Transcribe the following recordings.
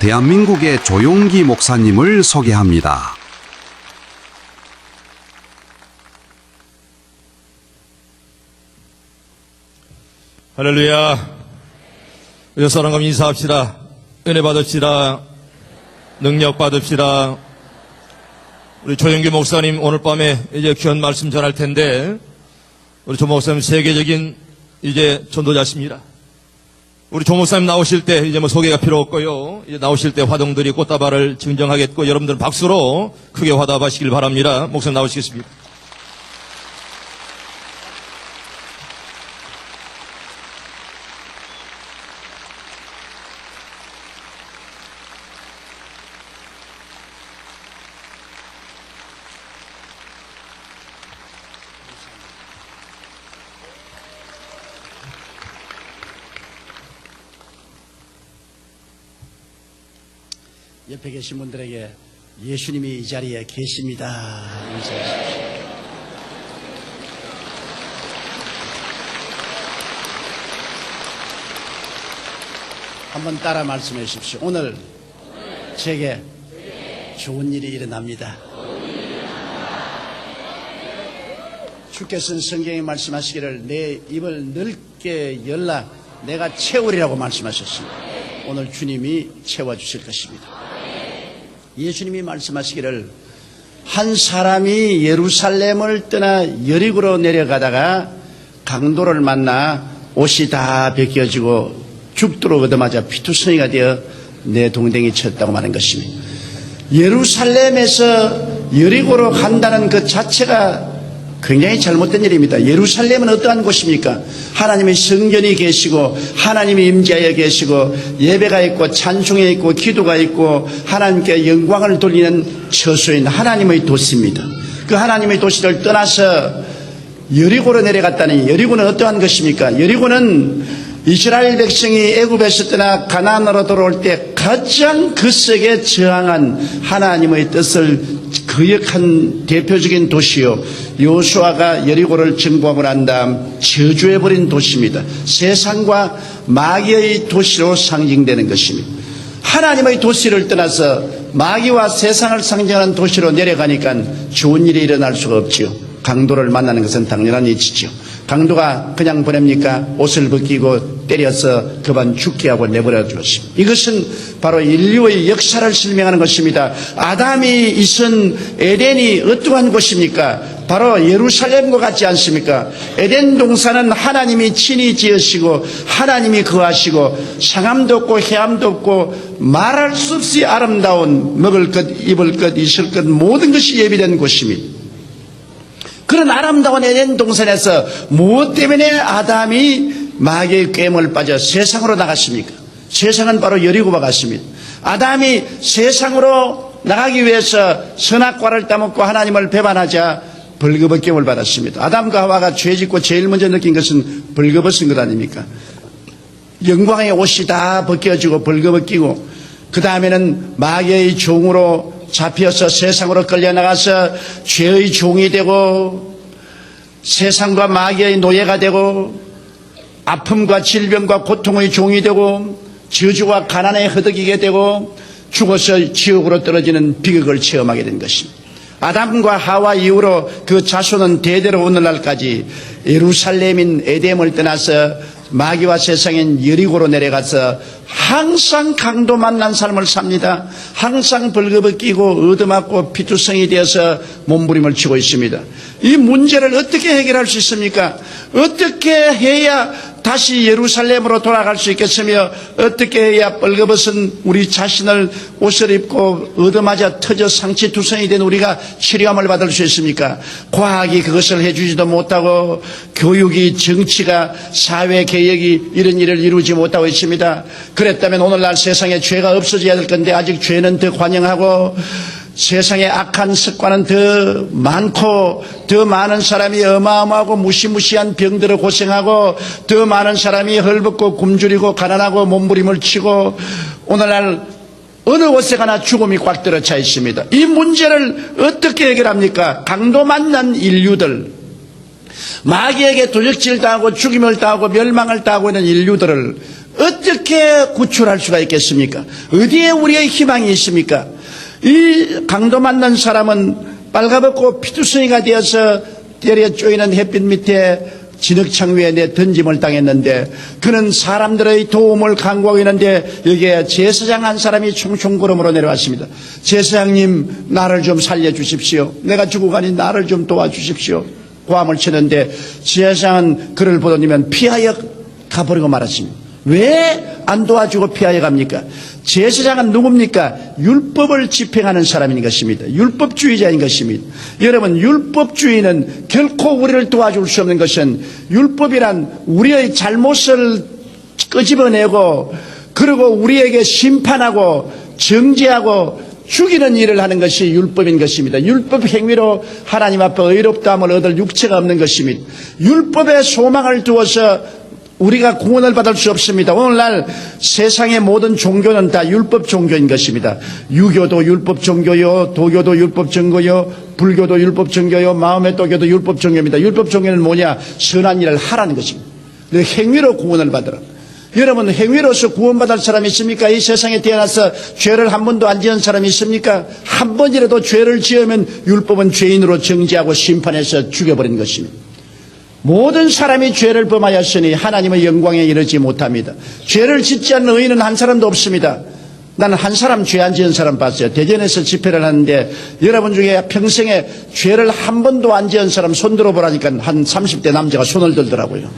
대한민국의 조용기 목사님을 소개합니다. 할렐루야. 우리 사랑과 인사합시다. 은혜 받읍시다. 능력 받읍시다. 우리 조영기 목사님 오늘 밤에 이제 귀한 말씀 전할 텐데, 우리 조 목사님 세계적인 이제 전도자십니다. 우리 조 목사님 나오실 때 이제 뭐 소개가 필요 없고요. 이제 나오실 때 화동들이 꽃다발을 증정하겠고, 여러분들 박수로 크게 화답하시길 바랍니다. 목사님 나오시겠습니다. 옆에 계신 분들에게 예수님이 이 자리에 계십니다. 인사하십시오. 한번 따라 말씀해 주십시오. 오늘 제게 좋은 일이 일어납니다. 주께서는 성경에 말씀하시기를 내 입을 넓게 열라 내가 채우리라고 말씀하셨습니다. 오늘 주님이 채워주실 것입니다. 예수님이 말씀하시기를 한 사람이 예루살렘을 떠나 여리고로 내려가다가 강도를 만나 옷이 다 벗겨지고 죽도록 얻어맞아 피투성이가 되어 내 동댕이 쳤다고 말한 것입니다. 예루살렘에서 여리고로 간다는 그 자체가 굉장히 잘못된 일입니다. 예루살렘은 어떠한 곳입니까? 하나님의 성전이 계시고 하나님이 임재하여 계시고 예배가 있고 찬송이 있고 기도가 있고 하나님께 영광을 돌리는 처소인 하나님의 도시입니다. 그 하나님의 도시를 떠나서 여리고로 내려갔다니, 여리고는 어떠한 것입니까? 여리고는 이스라엘 백성이 애굽에서 떠나 가나안으로 돌아올 때 가장 그 속에 저항한 하나님의 뜻을 거역한 대표적인 도시요, 여호수아가 여리고를 정복하고 난 다음 저주해버린 도시입니다. 세상과 마귀의 도시로 상징되는 것입니다. 하나님의 도시를 떠나서 마귀와 세상을 상징하는 도시로 내려가니까 좋은 일이 일어날 수가 없지요. 강도를 만나는 것은 당연한 일이지요. 강도가 그냥 보냅니까? 옷을 벗기고 때려서 그만 죽게 하고 내버려 주었습니다. 이것은 바로 인류의 역사를 설명하는 것입니다. 아담이 있은 에덴이 어떠한 곳입니까? 바로 예루살렘과 같지 않습니까? 에덴 동산은 하나님이 친히 지으시고 하나님이 거하시고 상함도 없고 해함도 없고 말할 수 없이 아름다운 먹을 것, 입을 것, 있을 것 모든 것이 예비된 곳입니다. 그런 아름다운 에덴 동산에서 무엇 때문에 아담이 마귀의 꾀물 빠져 세상으로 나갔습니까? 세상은 바로 여리고와 같습니다. 아담이 세상으로 나가기 위해서 선악과를 따먹고 하나님을 배반하자 벌거벗김을 받았습니다. 아담과 하와가 죄짓고 제일 먼저 느낀 것은 벌거벗은 것 아닙니까? 영광의 옷이 다 벗겨지고 벌거벗기고 그 다음에는 마귀의 종으로 잡혀서 세상으로 끌려나가서 죄의 종이 되고 세상과 마귀의 노예가 되고 아픔과 질병과 고통의 종이 되고 저주와 가난에 허덕이게 되고 죽어서 지옥으로 떨어지는 비극을 체험하게 된 것입니다. 아담과 하와 이후로 그 자손은 대대로 오늘날까지 예루살렘인 에덴을 떠나서 마귀와 세상인 여리고로 내려가서 항상 강도 만난 삶을 삽니다. 항상 벌거벗기고 얻어맞고 피투성이 되어서 몸부림을 치고 있습니다. 이 문제를 어떻게 해결할 수 있습니까? 어떻게 해야 다시 예루살렘으로 돌아갈 수 있겠으며 어떻게 해야 벌거벗은 우리 자신을 옷을 입고 얻어맞아 터져 상치투성이 된 우리가 치료함을 받을 수 있습니까? 과학이 그것을 해주지도 못하고 교육이, 정치가, 사회개혁이 이런 일을 이루지 못하고 있습니다. 그랬다면 오늘날 세상에 죄가 없어져야 될 건데 아직 죄는 더 관영하고 세상에 악한 습관은 더 많고 더 많은 사람이 어마어마하고 무시무시한 병들어 고생하고 더 많은 사람이 헐벗고 굶주리고 가난하고 몸부림을 치고 오늘날 어느 곳에 가나 죽음이 꽉 들어차 있습니다. 이 문제를 어떻게 해결합니까? 강도 만난 인류들, 마귀에게 도적질 당하고 죽임을 당하고 멸망을 당하고 있는 인류들을 어떻게 구출할 수가 있겠습니까? 어디에 우리의 희망이 있습니까? 이 강도 만난 사람은 빨가벗고 피투성이가 되어서 때려 쪼이는 햇빛 밑에 진흙창 위에 내 던짐을 당했는데 그는 사람들의 도움을 간구하고 있는데 여기에 제사장 한 사람이 총총 걸음으로 내려왔습니다. 제사장님, 나를 좀 살려주십시오. 내가 죽어가니 나를 좀 도와주십시오. 고함을 치는데 제사장은 그를 보더니면 피하여 가버리고 말았습니다. 왜 안 도와주고 피하여 갑니까? 제사장은 누굽니까? 율법을 집행하는 사람인 것입니다. 율법주의자인 것입니다. 여러분, 율법주의는 결코 우리를 도와줄 수 없는 것은 율법이란 우리의 잘못을 끄집어내고 그리고 우리에게 심판하고 정죄하고 죽이는 일을 하는 것이 율법인 것입니다. 율법 행위로 하나님 앞에 의롭다함을 얻을 육체가 없는 것입니다. 율법의 소망을 두어서 우리가 구원을 받을 수 없습니다. 오늘날 세상의 모든 종교는 다 율법 종교인 것입니다. 유교도 율법 종교요, 도교도 율법 종교요, 불교도 율법 종교요, 마음의 도교도 율법 종교입니다. 율법 종교는 뭐냐? 선한 일을 하라는 것입니다. 행위로 구원을 받으라. 여러분, 행위로서 구원받을 사람이 있습니까? 이 세상에 태어나서 죄를 한 번도 안 지은 사람이 있습니까? 한 번이라도 죄를 지으면 율법은 죄인으로 정죄하고 심판해서 죽여버린 것입니다. 모든 사람이 죄를 범하였으니 하나님의 영광에 이르지 못합니다. 죄를 짓지 않는 의인은 한 사람도 없습니다. 나는 한 사람 죄 안 지은 사람 봤어요. 대전에서 집회를 하는데 여러분 중에 평생에 죄를 한 번도 안 지은 사람 손 들어보라니까 한 30대 남자가 손을 들더라고요.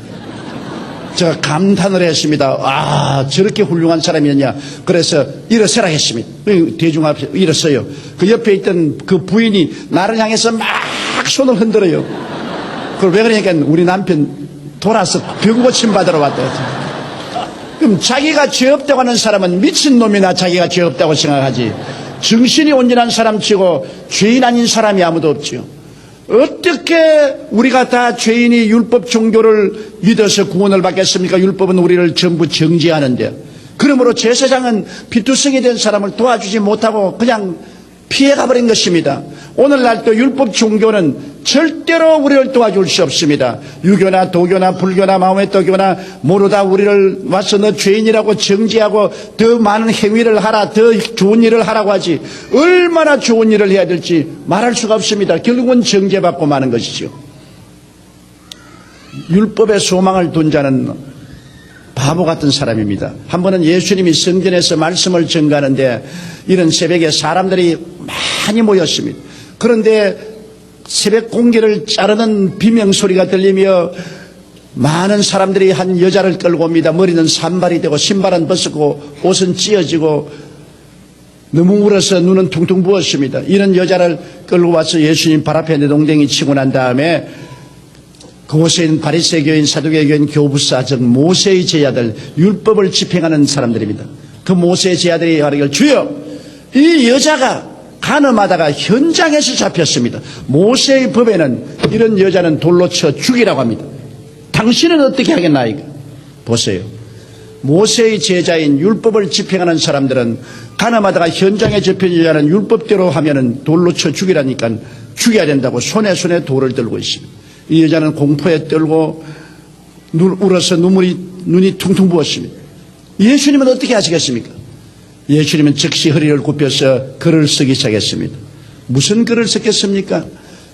제가 감탄을 했습니다. 아, 저렇게 훌륭한 사람이었냐. 그래서 일어서라 했습니다. 대중 앞에 일어서요. 그 옆에 있던 그 부인이 나를 향해서 막 손을 흔들어요. 그걸 왜 그러니까 우리 남편 돌아서 병고침 받으러 왔다. 그럼 자기가 죄 없다고 하는 사람은 미친놈이나 자기가 죄 없다고 생각하지. 정신이 온전한 사람 치고 죄인 아닌 사람이 아무도 없지요. 어떻게 우리가 다 죄인이 율법 종교를 믿어서 구원을 받겠습니까? 율법은 우리를 전부 정죄하는데. 그러므로 제사장은 피투성이 된 사람을 도와주지 못하고 그냥 피해가버린 것입니다. 오늘날 또 율법 종교는 절대로 우리를 도와줄 수 없습니다. 유교나 도교나 불교나 마음의 도교나 모두 다 우리를 와서 너 죄인이라고 정죄하고 더 많은 행위를 하라, 더 좋은 일을 하라고 하지 얼마나 좋은 일을 해야 될지 말할 수가 없습니다. 결국은 정죄받고 마는 것이죠. 율법의 소망을 둔 자는 바보 같은 사람입니다. 한 번은 예수님이 성전에서 말씀을 전가하는데 이런 새벽에 사람들이 많이 모였습니다. 그런데 새벽 공기를 자르는 비명소리가 들리며 많은 사람들이 한 여자를 끌고 옵니다. 머리는 산발이 되고 신발은 벗고 옷은 찢어지고 너무 울어서 눈은 퉁퉁 부었습니다. 이런 여자를 끌고 와서 예수님 발 앞에 내동댕이 치고 난 다음에 그곳에 있는 바리새교인, 사두개교인, 교부사, 즉 모세의 제자들, 율법을 집행하는 사람들입니다. 그 모세의 제자들이 말하기를 주여, 이 여자가 간음하다가 현장에서 잡혔습니다. 모세의 법에는 이런 여자는 돌로 쳐 죽이라고 합니다. 당신은 어떻게 하겠나이까? 보세요. 모세의 제자인 율법을 집행하는 사람들은 간음하다가 현장에 잡힌 여자는 율법대로 하면은 돌로 쳐 죽이라니까 죽여야 된다고 손에 돌을 들고 있습니다. 이 여자는 공포에 떨고 울어서 눈이 퉁퉁 부었습니다. 예수님은 어떻게 하시겠습니까? 예수님은 즉시 허리를 굽혀서 글을 쓰기 시작했습니다. 무슨 글을 썼겠습니까?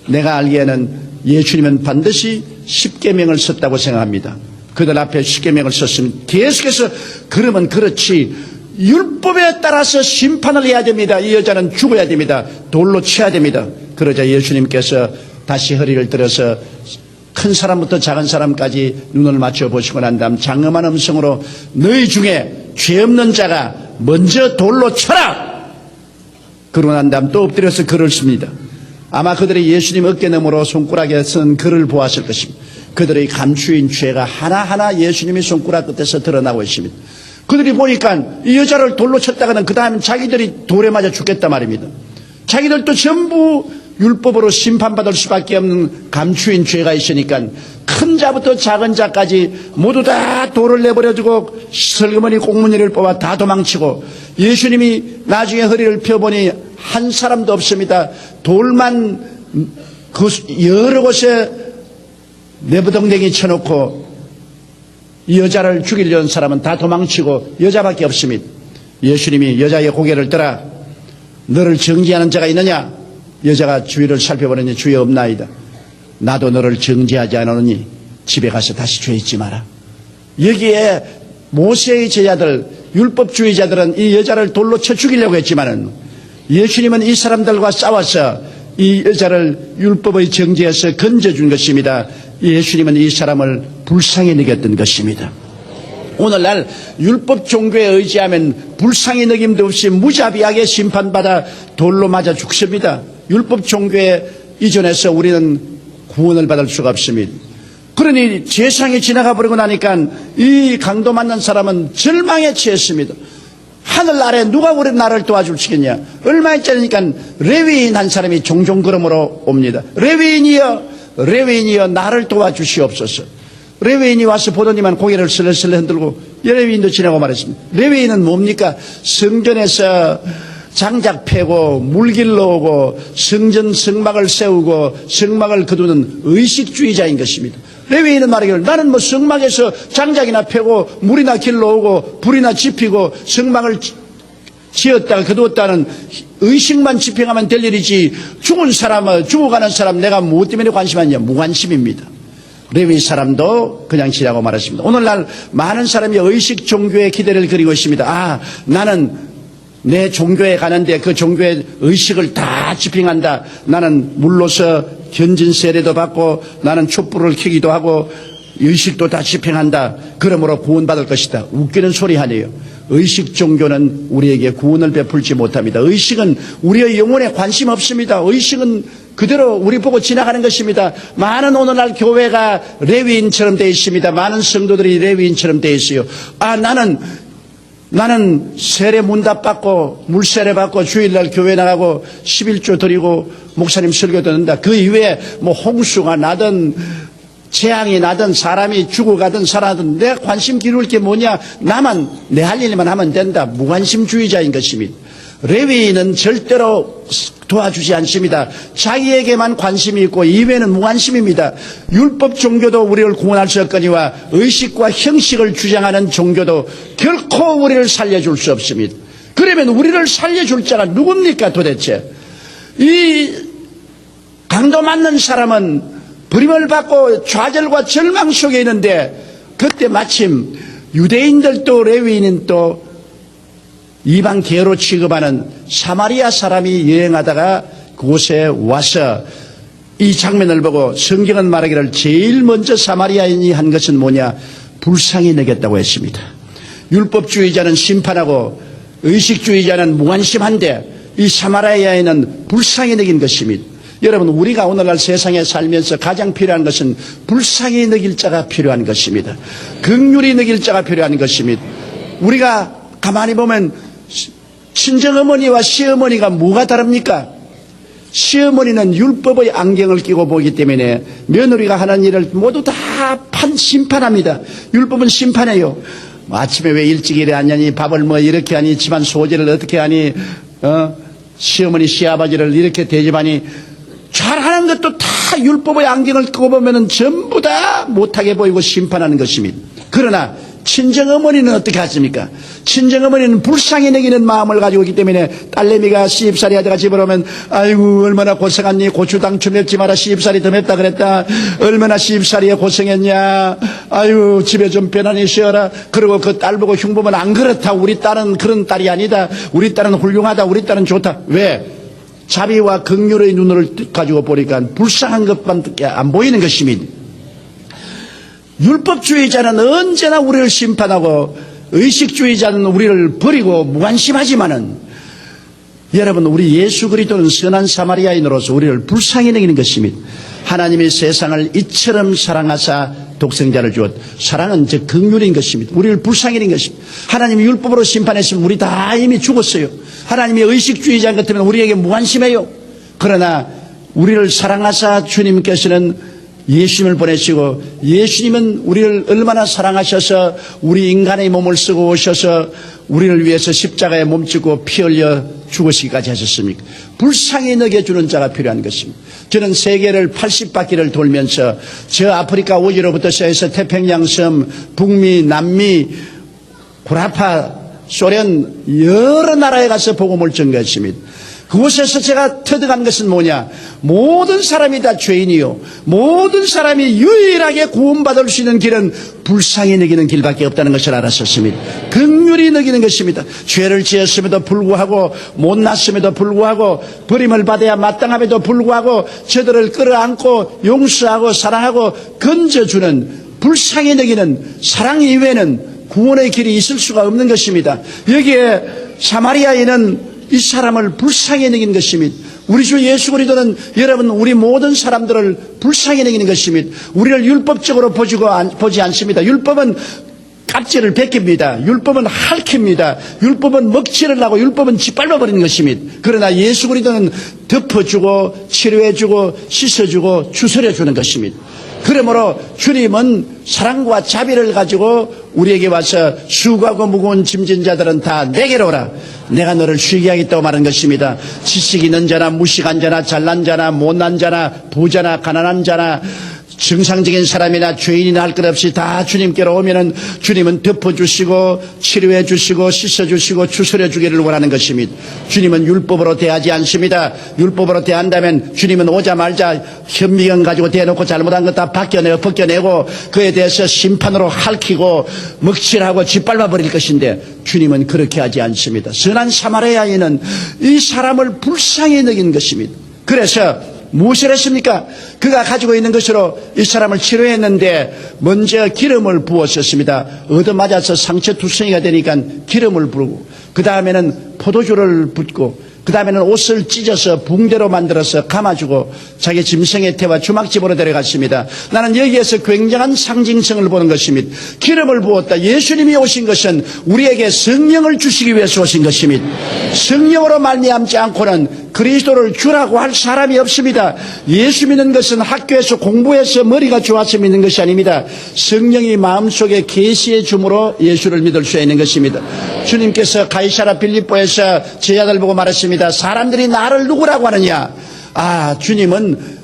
내가 알기에는 예수님은 반드시 십계명을 썼다고 생각합니다. 그들 앞에 십계명을 썼으면 계속해서 그러면 그렇지 율법에 따라서 심판을 해야 됩니다. 이 여자는 죽어야 됩니다. 돌로 쳐야 됩니다. 그러자 예수님께서 다시 허리를 들어서 큰 사람부터 작은 사람까지 눈을 맞춰보시고 난 다음 장엄한 음성으로 너희 중에 죄 없는 자가 먼저 돌로 쳐라! 그러고 난 다음 또 엎드려서 글을 씁니다. 아마 그들이 예수님 어깨너머로 손가락에 쓴 글을 보았을 것입니다. 그들의 감추인 죄가 하나하나 예수님의 손가락 끝에서 드러나고 있습니다. 그들이 보니까 이 여자를 돌로 쳤다가는 그 다음에 자기들이 돌에 맞아 죽겠단 말입니다. 자기들도 전부 율법으로 심판받을 수밖에 없는 감추인 죄가 있으니까 큰 자부터 작은 자까지 모두 다 돌을 내버려두고 슬그머니 꽁무니를 뽑아 다 도망치고 예수님이 나중에 허리를 펴보니 한 사람도 없습니다. 돌만 그 여러 곳에 내부동댕이 쳐놓고 이 여자를 죽이려는 사람은 다 도망치고 여자밖에 없습니다. 예수님이 여자의 고개를 들어 너를 정죄하는 자가 있느냐? 여자가 주위를 살펴보니 주위 없나이다. 나도 너를 정죄하지 않으니 집에 가서 다시 죄 짓지 마라. 여기에 모세의 제자들, 율법주의자들은 이 여자를 돌로 쳐 죽이려고 했지만은 예수님은 이 사람들과 싸워서 이 여자를 율법의 정죄에서 건져준 것입니다. 예수님은 이 사람을 불쌍히 여겼던 것입니다. 오늘날 율법 종교에 의지하면 불쌍히 여김도 없이 무자비하게 심판받아 돌로 맞아 죽습니다. 율법 종교에 이전해서 우리는 구원을 받을 수가 없습니다. 그러니 세상이 지나가 버리고 나니까 이 강도 맞는 사람은 절망에 처했습니다. 하늘 아래 누가 우리 나를 도와주시겠냐? 얼마 있자니까 레위인 한 사람이 종종 걸음으로 옵니다. 레위인이여 나를 도와주시옵소서. 레위인이 와서 보더니만 고개를 슬슬 흔들고 레위인도 지나고 말했습니다. 레위인은 뭡니까? 성전에서 장작 패고 물길로 오고 성전 성막을 세우고 성막을 거두는 의식주의자인 것입니다. 레위인은 말하기를 나는 뭐 성막에서 장작이나 패고 물이나 길러 오고 불이나 지피고 성막을 지었다가 거두었다는 의식만 집행하면 될 일이지 죽은 사람, 죽어가는 사람 내가 무엇 때문에 관심하냐? 무관심입니다. 레위 사람도 그냥 지나고 말았습니다. 오늘날 많은 사람이 의식 종교의 기대를 그리고 있습니다. 나는 내 종교에 가는데 그 종교의 의식을 다 집행한다. 나는 물로서 견진 세례도 받고 나는 촛불을 켜기도 하고 의식도 다 집행한다. 그러므로 구원받을 것이다. 웃기는 소리 하네요. 의식 종교는 우리에게 구원을 베풀지 못합니다. 의식은 우리의 영혼에 관심 없습니다. 의식은 그대로 우리 보고 지나가는 것입니다. 많은 오늘날 교회가 레위인처럼 되어 있습니다. 많은 성도들이 레위인처럼 되어 있어요. 나는 세례 문답 받고 물세례 받고 주일날 교회 나가고 11조 드리고 목사님 설교 듣는다. 그 이외에 뭐 홍수가 나든 재앙이 나든 사람이 죽어가든 살아든 내 관심 기울일 게 뭐냐? 나만 내 할 일만 하면 된다. 무관심주의자인 것입니다. 레위인은 절대로 도와주지 않습니다. 자기에게만 관심이 있고 이외에는 무관심입니다. 율법 종교도 우리를 구원할 수 없거니와 의식과 형식을 주장하는 종교도 결코 우리를 살려줄 수 없습니다. 그러면 우리를 살려줄 자가 누굽니까 도대체? 이 강도 맞는 사람은 버림을 받고 좌절과 절망 속에 있는데 그때 마침 유대인들도 레위인은 또 이방 계로 취급하는 사마리아 사람이 여행하다가 그곳에 와서 이 장면을 보고 성경은 말하기를 제일 먼저 사마리아인이 한 것은 뭐냐? 불쌍히 여겼다고 했습니다. 율법주의자는 심판하고 의식주의자는 무관심한데 이 사마리아인은 불쌍히 여긴 것입니다. 여러분, 우리가 오늘날 세상에 살면서 가장 필요한 것은 불쌍히 여길 자가 필요한 것입니다. 긍휼히 여길 자가 필요한 것입니다. 우리가 가만히 보면 친정어머니와 시어머니가 뭐가 다릅니까? 시어머니는 율법의 안경을 끼고 보기 때문에 며느리가 하는 일을 모두 다 심판합니다. 율법은 심판해요. 아침에 왜 일찍 일어났냐니, 밥을 뭐 이렇게 하니, 집안 소재를 어떻게 하니, 시어머니 시아버지를 이렇게 대접하니, 잘하는 것도 다 율법의 안경을 끼고 보면은 전부 다 못하게 보이고 심판하는 것입니다. 그러나 친정어머니는 어떻게 하십니까? 친정어머니는 불쌍히 여기는 마음을 가지고 있기 때문에 딸내미가 시집살이 하다가 집에 오면 아이고 얼마나 고생했니? 고추당초 맵지 마라. 시집살이 더 맵다 그랬다. 얼마나 시집살이에 고생했냐. 아이고 집에 좀 편안히 쉬어라. 그리고 그 딸 보고 흉보면 안 그렇다. 우리 딸은 그런 딸이 아니다. 우리 딸은 훌륭하다. 우리 딸은 좋다. 왜? 자비와 긍휼의 눈을 가지고 보니까 불쌍한 것밖에 안 보이는 것입니다. 율법주의자는 언제나 우리를 심판하고 의식주의자는 우리를 버리고 무관심하지만은 여러분, 우리 예수 그리스도는 선한 사마리아인으로서 우리를 불쌍히 여기는 것입니다. 하나님이 세상을 이처럼 사랑하사 독생자를 주었. 사랑은 즉 긍휼인 것입니다. 우리를 불쌍히 여기는 것입니다. 하나님이 율법으로 심판했으면 우리 다 이미 죽었어요. 하나님이 의식주의자 같으면 우리에게 무관심해요. 그러나 우리를 사랑하사 주님께서는 예수님을 보내시고 예수님은 우리를 얼마나 사랑하셔서 우리 인간의 몸을 쓰고 오셔서 우리를 위해서 십자가에 몸짓고 피 흘려 죽으시기까지 하셨습니까? 불쌍히 먹여주는 자가 필요한 것입니다. 저는 세계를 80바퀴를 돌면서 저 아프리카 오지로부터 시작해서 태평양 섬, 북미, 남미, 구라파, 소련 여러 나라에 가서 복음을 전가했습니다. 그곳에서 제가 터득한 것은 뭐냐? 모든 사람이 다 죄인이요, 모든 사람이 유일하게 구원받을 수 있는 길은 불쌍히 여기는 길밖에 없다는 것을 알았었습니다. 긍휼히 여기는 것입니다. 죄를 지었음에도 불구하고, 못났음에도 불구하고, 버림을 받아야 마땅함에도 불구하고 저들을 끌어안고 용서하고 사랑하고 건져주는 불쌍히 여기는 사랑 이외에는 구원의 길이 있을 수가 없는 것입니다. 여기에 사마리아인은 이 사람을 불쌍히 여긴 것입니다. 우리 주 예수 그리스도는 여러분 우리 모든 사람들을 불쌍히 여기는 것입니다. 우리를 율법적으로 보지 않습니다. 율법은 깍지를 벗깁니다. 율법은 핥힙니다. 율법은 먹칠을 하고 율법은 짓밟아버리는 것입니다. 그러나 예수 그리스도는 덮어주고 치료해주고 씻어주고 추스려주는 것입니다. 그러므로 주님은 사랑과 자비를 가지고 우리에게 와서 수고하고 무거운 짐진 자들은 다 내게로 오라. 내가 너를 쉬게 하겠다고 말한 것입니다. 지식 있는 자나 무식한 자나 잘난 자나 못난 자나 부자나 가난한 자나 정상적인 사람이나 죄인이나 할 것 없이 다 주님께로 오면은 주님은 덮어주시고 치료해주시고 씻어주시고 추스려주기를 원하는 것입니다. 주님은 율법으로 대하지 않습니다. 율법으로 대한다면 주님은 오자마자 현미경 가지고 대놓고 잘못한 것 다 벗겨내고 그에 대해서 심판으로 핥히고 먹칠하고 짓밟아버릴 것인데 주님은 그렇게 하지 않습니다. 선한 사마리아인은 이 사람을 불쌍히 여긴 것입니다. 그래서 무엇을 했습니까? 그가 가지고 있는 것으로 이 사람을 치료했는데 먼저 기름을 부었었습니다. 얻어맞아서 상처투성이가 되니까 기름을 부르고 그 다음에는 포도주를 붓고 그 다음에는 옷을 찢어서 붕대로 만들어서 감아주고 자기 짐승의 태와 주막집으로 데려갔습니다. 나는 여기에서 굉장한 상징성을 보는 것입니다. 기름을 부었다. 예수님이 오신 것은 우리에게 성령을 주시기 위해서 오신 것입니다. 성령으로 말미암지 않고는 그리스도를 주라고 할 사람이 없습니다. 예수 믿는 것은 학교에서 공부해서 머리가 좋아서 믿는 것이 아닙니다. 성령이 마음속에 계시해 줌으로 예수를 믿을 수 있는 것입니다. 주님께서 가이사라 빌립보에서 제자들 보고 말했습니다. 사람들이 나를 누구라고 하느냐? 주님은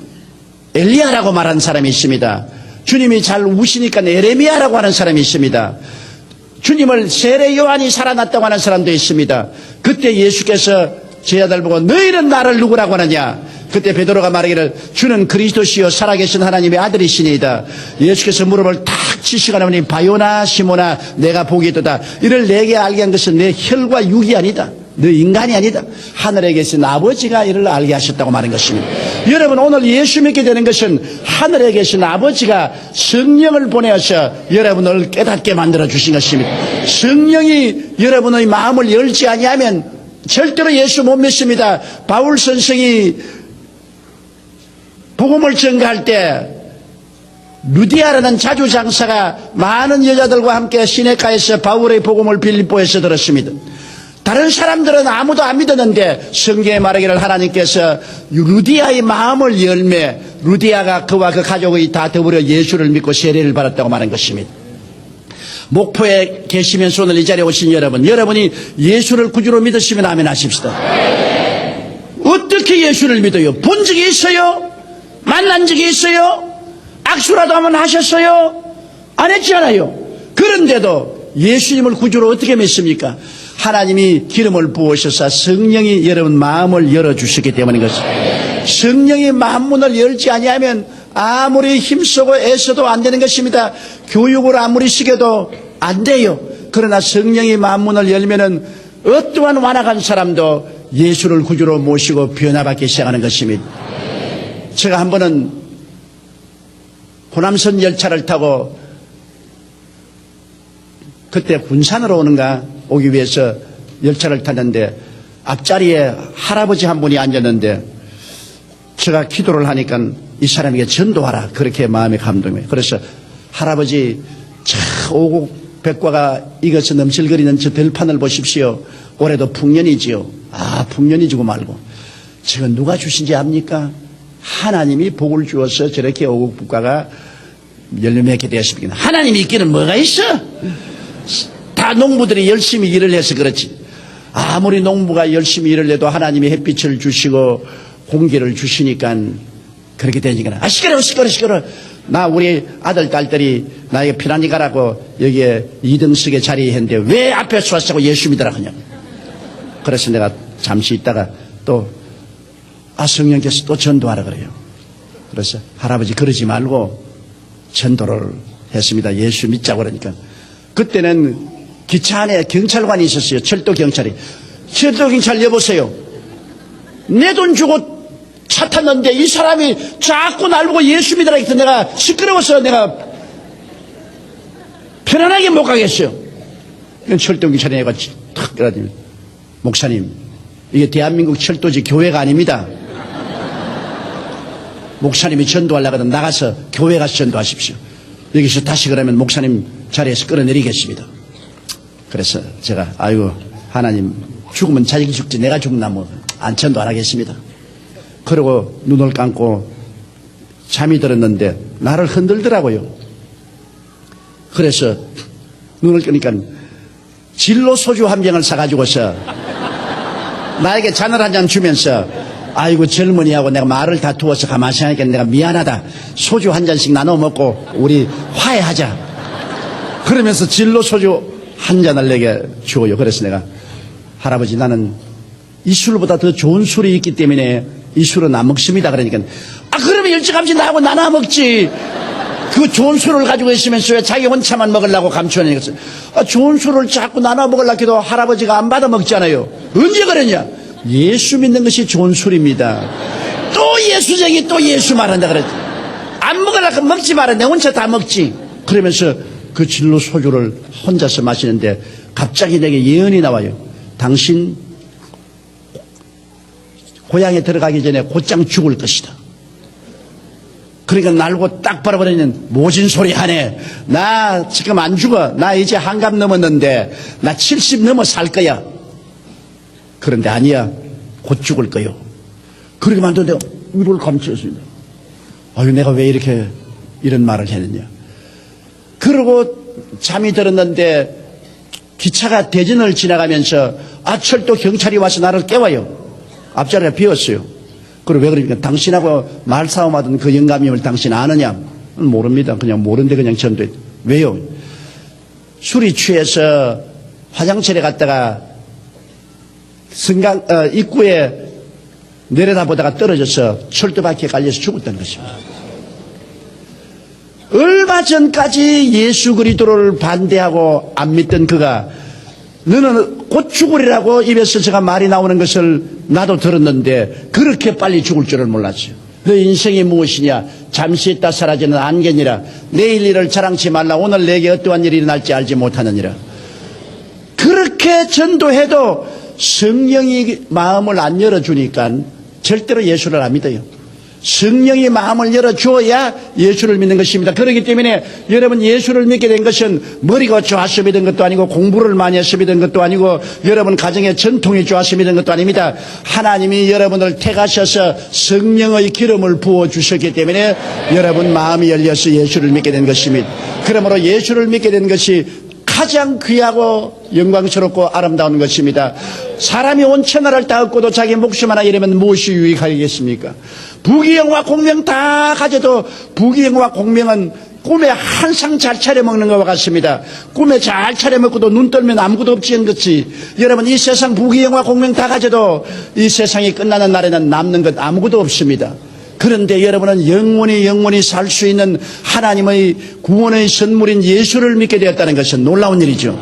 엘리야라고 말한 사람이 있습니다. 주님이 잘 우시니까 에레미야라고 하는 사람이 있습니다. 주님을 세례 요한이 살아났다고 하는 사람도 있습니다. 그때 예수께서 제자들 보고 너희는 나를 누구라고 하느냐? 그때 베드로가 말하기를 주는 그리스도시요 살아계신 하나님의 아들이시니이다. 예수께서 무릎을 탁 치시고 나오니 바요나 시모나 내가 보기 있도다. 이를 내게 알게 한 것은 내 혈과 육이 아니다. 너 인간이 아니다. 하늘에 계신 아버지가 이를 알게 하셨다고 말한 것입니다. 여러분 오늘 예수 믿게 되는 것은 하늘에 계신 아버지가 성령을 보내어서 여러분을 깨닫게 만들어 주신 것입니다. 성령이 여러분의 마음을 열지 아니하면 절대로 예수 못 믿습니다. 바울 선생이 복음을 전가할 때 루디아라는 자주장사가 많은 여자들과 함께 시내가에서 바울의 복음을 빌립보에서 들었습니다. 다른 사람들은 아무도 안 믿었는데 성경에 말하기를 하나님께서 루디아의 마음을 열매 루디아가 그와 그 가족이 다 더불어 예수를 믿고 세례를 받았다고 말한 것입니다. 목포에 계시면서 오늘 이 자리에 오신 여러분이 예수를 구주로 믿으시면 아멘 하십시다. 어떻게 예수를 믿어요? 본 적이 있어요? 만난 적이 있어요? 악수라도 한번 하셨어요? 안 했잖아요. 그런데도 예수님을 구주로 어떻게 믿습니까? 하나님이 기름을 부으셔서 성령이 여러분 마음을 열어주시기 때문인 것입니다. 성령이 마음문을 열지 아니하면 아무리 힘쓰고 애써도 안 되는 것입니다. 교육을 아무리 시켜도 안 돼요. 그러나 성령이 마음문을 열면은 어떠한 완악한 사람도 예수를 구주로 모시고 변화받기 시작하는 것입니다. 제가 한 번은 호남선 열차를 타고 그때 군산으로 오기 위해서 열차를 탔는데 앞자리에 할아버지 한 분이 앉았는데 제가 기도를 하니까 이 사람에게 전도하라 그렇게 마음에 감동해요. 그래서 할아버지 오곡 백과가 익어서 넘실거리는 저 들판을 보십시오. 올해도 풍년이지요. 풍년이지고 말고 저거 누가 주신지 압니까? 하나님이 복을 주어서 저렇게 오곡 백과가 열매 맺게 되었습니다. 하나님이 있기는 뭐가 있어? 다 농부들이 열심히 일을 해서 그렇지. 아무리 농부가 열심히 일을 해도 하나님이 햇빛을 주시고 공기를 주시니까 그렇게 되니까 시끄러워. 나 우리 아들 딸들이 나에게 편안히 가라고 여기에 2등석에 자리했는데 왜 앞에 서서 예수 믿으라 하냐. 그래서 내가 잠시 있다가 또 성령께서 또 전도하라 그래요. 그래서 할아버지 그러지 말고 전도를 했습니다. 예수 믿자고 그러니까. 그때는 기차 안에 경찰관이 있었어요. 철도 경찰이. 철도 경찰 여보세요. 내 돈 주고 차 탔는데 이 사람이 자꾸 날 보고 예수 믿으라 해서 내가 시끄러워서 내가 편안하게 못 가겠어요. 철도 경찰이 내가 탁 그러더니 목사님 이게 대한민국 철도지 교회가 아닙니다. 목사님이 전도하려거든 나가서 교회 가서 전도하십시오. 여기서 다시 그러면 목사님 자리에서 끌어내리겠습니다. 그래서 제가 아이고 하나님 죽으면 자식이 죽지 내가 죽나 뭐 안 전도 안 하겠습니다. 그러고 눈을 감고 잠이 들었는데 나를 흔들더라고요. 그래서 눈을 끄니까 진로 소주 한 병을 사가지고서 나에게 잔을 한 잔 주면서 아이고 젊은이하고 내가 말을 다투어서 가만히 생각하니까 내가 미안하다. 소주 한 잔씩 나눠 먹고 우리 화해하자. 그러면서 진로 소주 한 잔을 내게 주어요. 그래서 내가 할아버지 나는 이 술보다 더 좋은 술이 있기 때문에 이 술은 안 먹습니다. 그러니까 그러면 일찌감치 나하고 나눠 먹지. 그 좋은 술을 가지고 있으면서 왜 자기 혼자만 먹으려고 감추느냐. 좋은 술을 자꾸 나눠 먹으려고 해도 할아버지가 안 받아 먹잖아요. 언제 그러냐. 예수 믿는 것이 좋은 술입니다. 또 예수쟁이 또 예수 말한다 그랬지. 안 먹으려고 먹지 마라. 내 혼자 다 먹지. 그러면서 그 진로 소주를 혼자서 마시는데 갑자기 내게 예언이 나와요. 당신 고향에 들어가기 전에 곧장 죽을 것이다. 그러니까 날고 딱 바라보니는 모진 소리 하네. 나 지금 안 죽어. 나 이제 한갑 넘었는데 나 70 넘어 살 거야. 그런데 아니야. 곧 죽을 거요. 그러기만 해도 내가 입을 감추었습니다. 아유 내가 왜 이렇게 이런 말을 했느냐. 그러고 잠이 들었는데 기차가 대전을 지나가면서 철도 경찰이 와서 나를 깨워요. 앞자리가 비었어요. 그리고 왜 그러니까 당신하고 말싸움하던 그 영감님을 당신 아느냐? 모릅니다. 그냥 모르는데 그냥 전도해. 왜요? 술이 취해서 화장실에 갔다가 입구에 내려다보다가 떨어져서 철도바퀴에 깔려서 죽었다는 것입니다. 얼마 전까지 예수 그리스도를 반대하고 안 믿던 그가 너는 곧 죽으리라고 입에서 제가 말이 나오는 것을 나도 들었는데 그렇게 빨리 죽을 줄은 몰랐어요. 너 인생이 무엇이냐? 잠시 있다 사라지는 안개니라. 내일 일을 자랑치 말라. 오늘 내게 어떠한 일이 일어날지 알지 못하느니라. 그렇게 전도해도 성령이 마음을 안 열어주니까 절대로 예수를 안 믿어요. 성령이 마음을 열어주어야 예수를 믿는 것입니다. 그렇기 때문에 여러분 예수를 믿게 된 것은 머리가 좋아서 믿은 것도 아니고 공부를 많이 해서 믿은 것도 아니고 여러분 가정의 전통이 좋아서 믿은 것도 아닙니다. 하나님이 여러분을 택하셔서 성령의 기름을 부어주셨기 때문에 여러분 마음이 열려서 예수를 믿게 된 것입니다. 그러므로 예수를 믿게 된 것이 가장 귀하고 영광스럽고 아름다운 것입니다. 사람이 온 천하를 다 얻고도 자기 목숨 하나 잃으면 무엇이 유익하겠습니까? 부귀영화 공명 다 가져도 부귀영화 공명은 꿈에 한 상 잘 차려 먹는 것과 같습니다. 꿈에 잘 차려 먹고도 눈 떨면 아무것도 없지 않은 것이 여러분 이 세상 부귀영화 공명 다 가져도 이 세상이 끝나는 날에는 남는 것 아무것도 없습니다. 그런데 여러분은 영원히 살 수 있는 하나님의 구원의 선물인 예수를 믿게 되었다는 것은 놀라운 일이죠.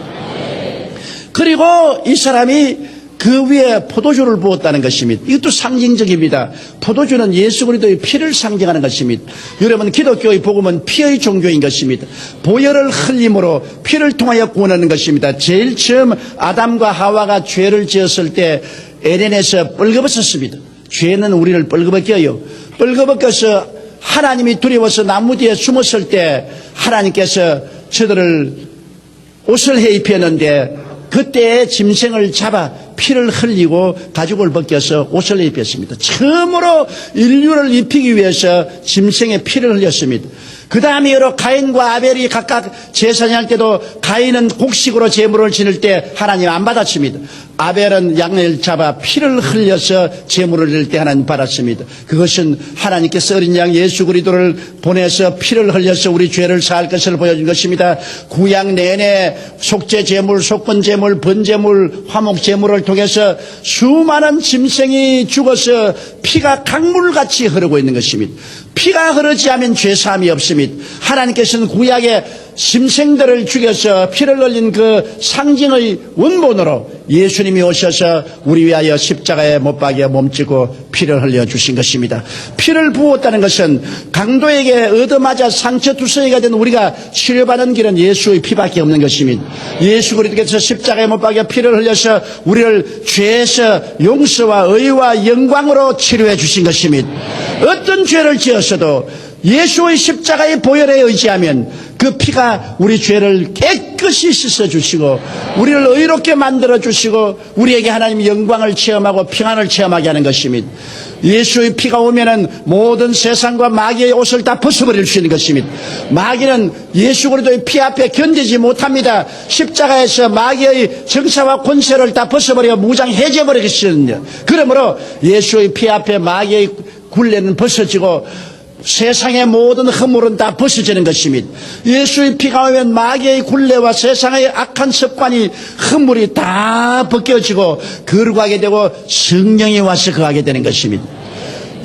그리고 이 사람이 그 위에 포도주를 부었다는 것입니다. 이것도 상징적입니다. 포도주는 예수 그리스도의 피를 상징하는 것입니다. 여러분 기독교의 복음은 피의 종교인 것입니다. 보혈을 흘림으로 피를 통하여 구원하는 것입니다. 제일 처음 아담과 하와가 죄를 지었을 때 에덴에서 뻘거벗었습니다. 죄는 우리를 뻘거벗겨요. 뻘거벗겨서 하나님이 두려워서 나무 뒤에 숨었을 때 하나님께서 저들을 옷을 해 입혔는데 그때의 짐승을 잡아 피를 흘리고 가죽을 벗겨서 옷을 입혔습니다. 처음으로 인류를 입히기 위해서 짐승의 피를 흘렸습니다. 그 다음에 여러 가인과 아벨이 각각 제사할 때도 가인은 곡식으로 제물을 지낼 때 하나님 안 받았습니다. 아벨은 양을 잡아 피를 흘려서 제물을 드릴 때 하나님 받았습니다. 그것은 하나님께서 어린 양 예수 그리스도를 보내서 피를 흘려서 우리 죄를 사할 것을 보여준 것입니다. 구약 내내 속죄 제물, 속건 제물, 번제물, 화목 제물을 통해서 수많은 짐승이 죽어서 피가 강물같이 흐르고 있는 것입니다. 피가 흐르지 않으면 죄사함이 없습니다. 하나님께서는 구약의 짐승들을 죽여서 피를 흘린 그 상징의 원본으로 예수님이 오셔서 우리 위하여 십자가에 못 박여 몸찌고 피를 흘려주신 것입니다. 피를 부었다는 것은 강도에게 얻어맞아 상처투성이가 된 우리가 치료받는 길은 예수의 피밖에 없는 것입니다. 예수 그리스도께서 십자가에 못 박여 피를 흘려서 우리를 죄에서 용서와 의와 영광으로 치료해 주신 것입니다. 어떤 죄를 지었어도 예수의 십자가의 보혈에 의지하면 그 피가 우리 죄를 깨끗이 씻어주시고 우리를 의롭게 만들어주시고 우리에게 하나님 영광을 체험하고 평안을 체험하게 하는 것입니다. 예수의 피가 오면은 모든 세상과 마귀의 옷을 다 벗어버릴 수 있는 것입니다. 마귀는 예수 그리스도의 피 앞에 견디지 못합니다. 십자가에서 마귀의 정사와 권세를 다 벗어버려 무장해제버리겠습니다. 그러므로 예수의 피 앞에 마귀의 굴레는 벗어지고 세상의 모든 허물은 다 벗어지는 것입니다. 예수의 피가 오면 마귀의 굴레와 세상의 악한 습관이 허물이 다 벗겨지고 거룩하게 되고 성령이 와서 거하게 되는 것입니다.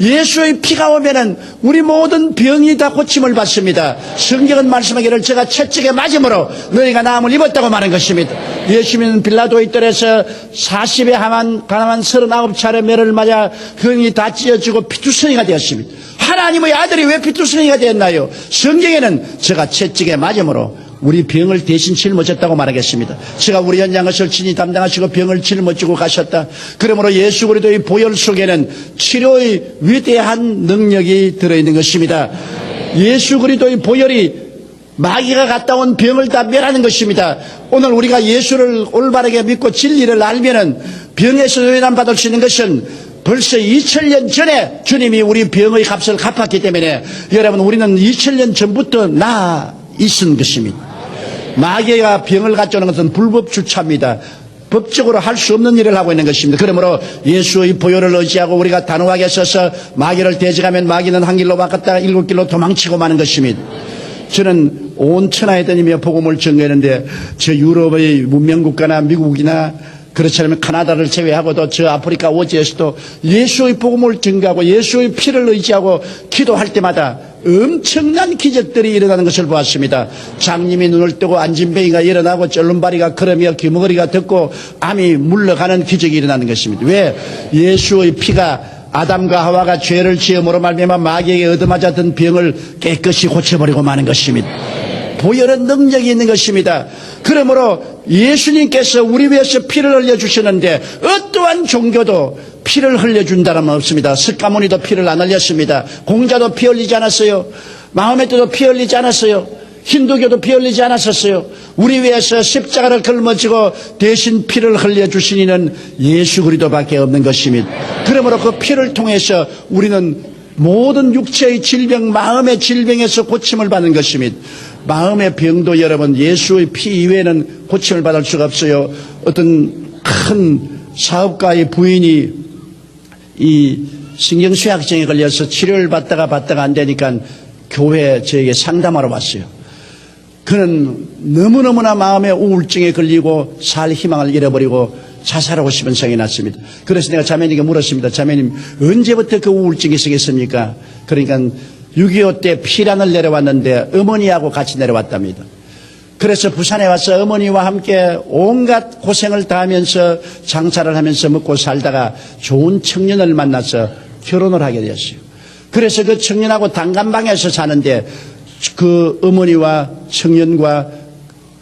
예수의 피가 오면은 우리 모든 병이 다 고침을 받습니다. 성경은 말씀하기를 제가 채찍에 맞음으로 너희가 나음을 입었다고 말한 것입니다. 예수님은 빌라도의 뜰에서 40에 가만 39차례 매를 맞아 병이 다 찢어지고 피투성이가 되었습니다. 하나님의 아들이 왜 피투성이가 되었나요? 성경에는 제가 채찍에 맞음으로 우리 병을 대신 짊어졌다고 말하겠습니다. 제가 우리 연양것을 친히 담당하시고 병을 짊어지고 가셨다. 그러므로 예수 그리스도의 보혈 속에는 치료의 위대한 능력이 들어있는 것입니다. 예수 그리스도의 보혈이 마귀가 갔다 온 병을 다 멸하는 것입니다. 오늘 우리가 예수를 올바르게 믿고 진리를 알면은 병에서 요인함 받을 수 있는 것은 벌써 2000년 전에 주님이 우리 병의 값을 갚았기 때문에 여러분 우리는 2000년 전부터 나 있은 것입니다. 마귀가 병을 가져오는 것은 불법 주차입니다. 법적으로 할 수 없는 일을 하고 있는 것입니다. 그러므로 예수의 보혈을 의지하고 우리가 단호하게 서서 마귀를 대적하면 마귀는 한 길로 바꿨다가 7길로 도망치고 마는 것입니다. 저는 온 천하에 다니며 복음을 전거했는데 저 유럽의 문명국가나 미국이나 그렇지 않으면 카나다를 제외하고도 저 아프리카 오지에서도 예수의 복음을 증거하고 예수의 피를 의지하고 기도할 때마다 엄청난 기적들이 일어나는 것을 보았습니다. 장님이 눈을 뜨고 안진뱅이가 일어나고 쩔름바리가 걸으며 귀머거리가 듣고 암이 물러가는 기적이 일어나는 것입니다. 왜? 예수의 피가 아담과 하와가 죄를 지음으로 말미암아 마귀에게 얻어맞았던 병을 깨끗이 고쳐버리고 마는 것입니다. 보혈은 능력이 있는 것입니다. 그러므로 예수님께서 우리 위해서 피를 흘려주셨는데 어떠한 종교도 피를 흘려준다면 없습니다. 스가모니도 피를 안 흘렸습니다. 공자도 피 흘리지 않았어요. 마호메트도 피 흘리지 않았어요. 힌두교도 피 흘리지 않았었어요. 우리 위해서 십자가를 걸머지고 대신 피를 흘려주신 이는 예수 그리스도밖에 없는 것입니다. 그러므로 그 피를 통해서 우리는 모든 육체의 질병, 마음의 질병에서 고침을 받는 것입니다. 마음의 병도 여러분 예수의 피 이외에는 고침을 받을 수가 없어요. 어떤 큰 사업가의 부인이 이 신경쇠약증에 걸려서 치료를 받다가 안 되니까 교회에 저에게 상담하러 왔어요. 그는 너무너무나 마음의 우울증에 걸리고 살 희망을 잃어버리고 자살하고 싶은 생각이 났습니다. 그래서 내가 자매님께 물었습니다. 자매님 언제부터 그 우울증이 생겼습니까? 그러니까 6.25 때 피란을 내려왔는데 어머니하고 같이 내려왔답니다. 그래서 부산에 와서 어머니와 함께 온갖 고생을 다하면서 장사를 하면서 먹고 살다가 좋은 청년을 만나서 결혼을 하게 되었어요. 그래서 그 청년하고 단간방에서 사는데 그 어머니와 청년과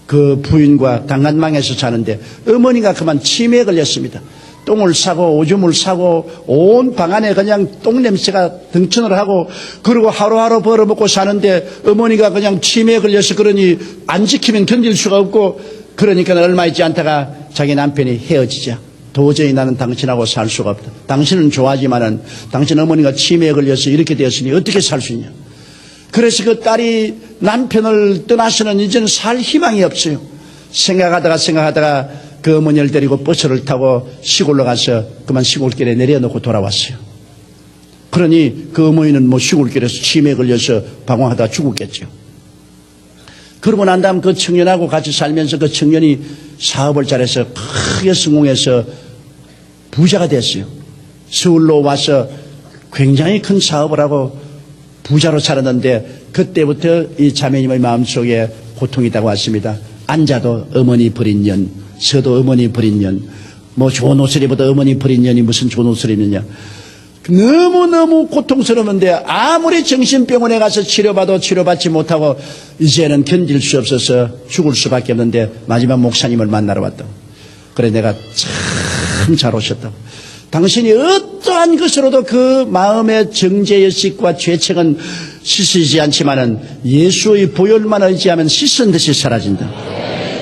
그 부인과 단간방에서 사는데 어머니가 그만 치매에 걸렸습니다. 똥을 싸고 오줌을 싸고 온 방 안에 그냥 똥 냄새가 등천을 하고 그리고 하루하루 벌어먹고 사는데 어머니가 그냥 치매에 걸려서 그러니 안 지키면 견딜 수가 없고 그러니까 얼마 있지 않다가 자기 남편이 헤어지자 도저히 나는 당신하고 살 수가 없다. 당신은 좋아하지만은 당신 어머니가 치매에 걸려서 이렇게 되었으니 어떻게 살 수 있냐. 그래서 그 딸이 남편을 떠나서는 이제는 살 희망이 없어요. 생각하다가 그 어머니를 데리고 버스를 타고 시골로 가서 그만 시골길에 내려놓고 돌아왔어요. 그러니 그 어머니는 뭐 시골길에서 치매에 걸려서 방황하다가 죽었겠죠. 그러고 난 다음 그 청년하고 같이 살면서 그 청년이 사업을 잘해서 크게 성공해서 부자가 됐어요. 서울로 와서 굉장히 큰 사업을 하고 부자로 살았는데 그때부터 이 자매님의 마음속에 고통이 있다고 왔습니다. 앉아도 어머니 버린 년, 서도 어머니 버린 년, 뭐 좋은 옷을 입어도 어머니 버린 년이 무슨 좋은 옷을 입느냐. 너무너무 고통스러운데 아무리 정신병원에 가서 치료받아도 치료받지 못하고 이제는 견딜 수 없어서 죽을 수밖에 없는데 마지막 목사님을 만나러 왔다고. 그래 내가 참 잘 오셨다고. 당신이 어떠한 것으로도 그 마음의 정죄의식과 죄책은 씻어지지 않지만은 예수의 보혈만 의지하면 씻은 듯이 사라진다.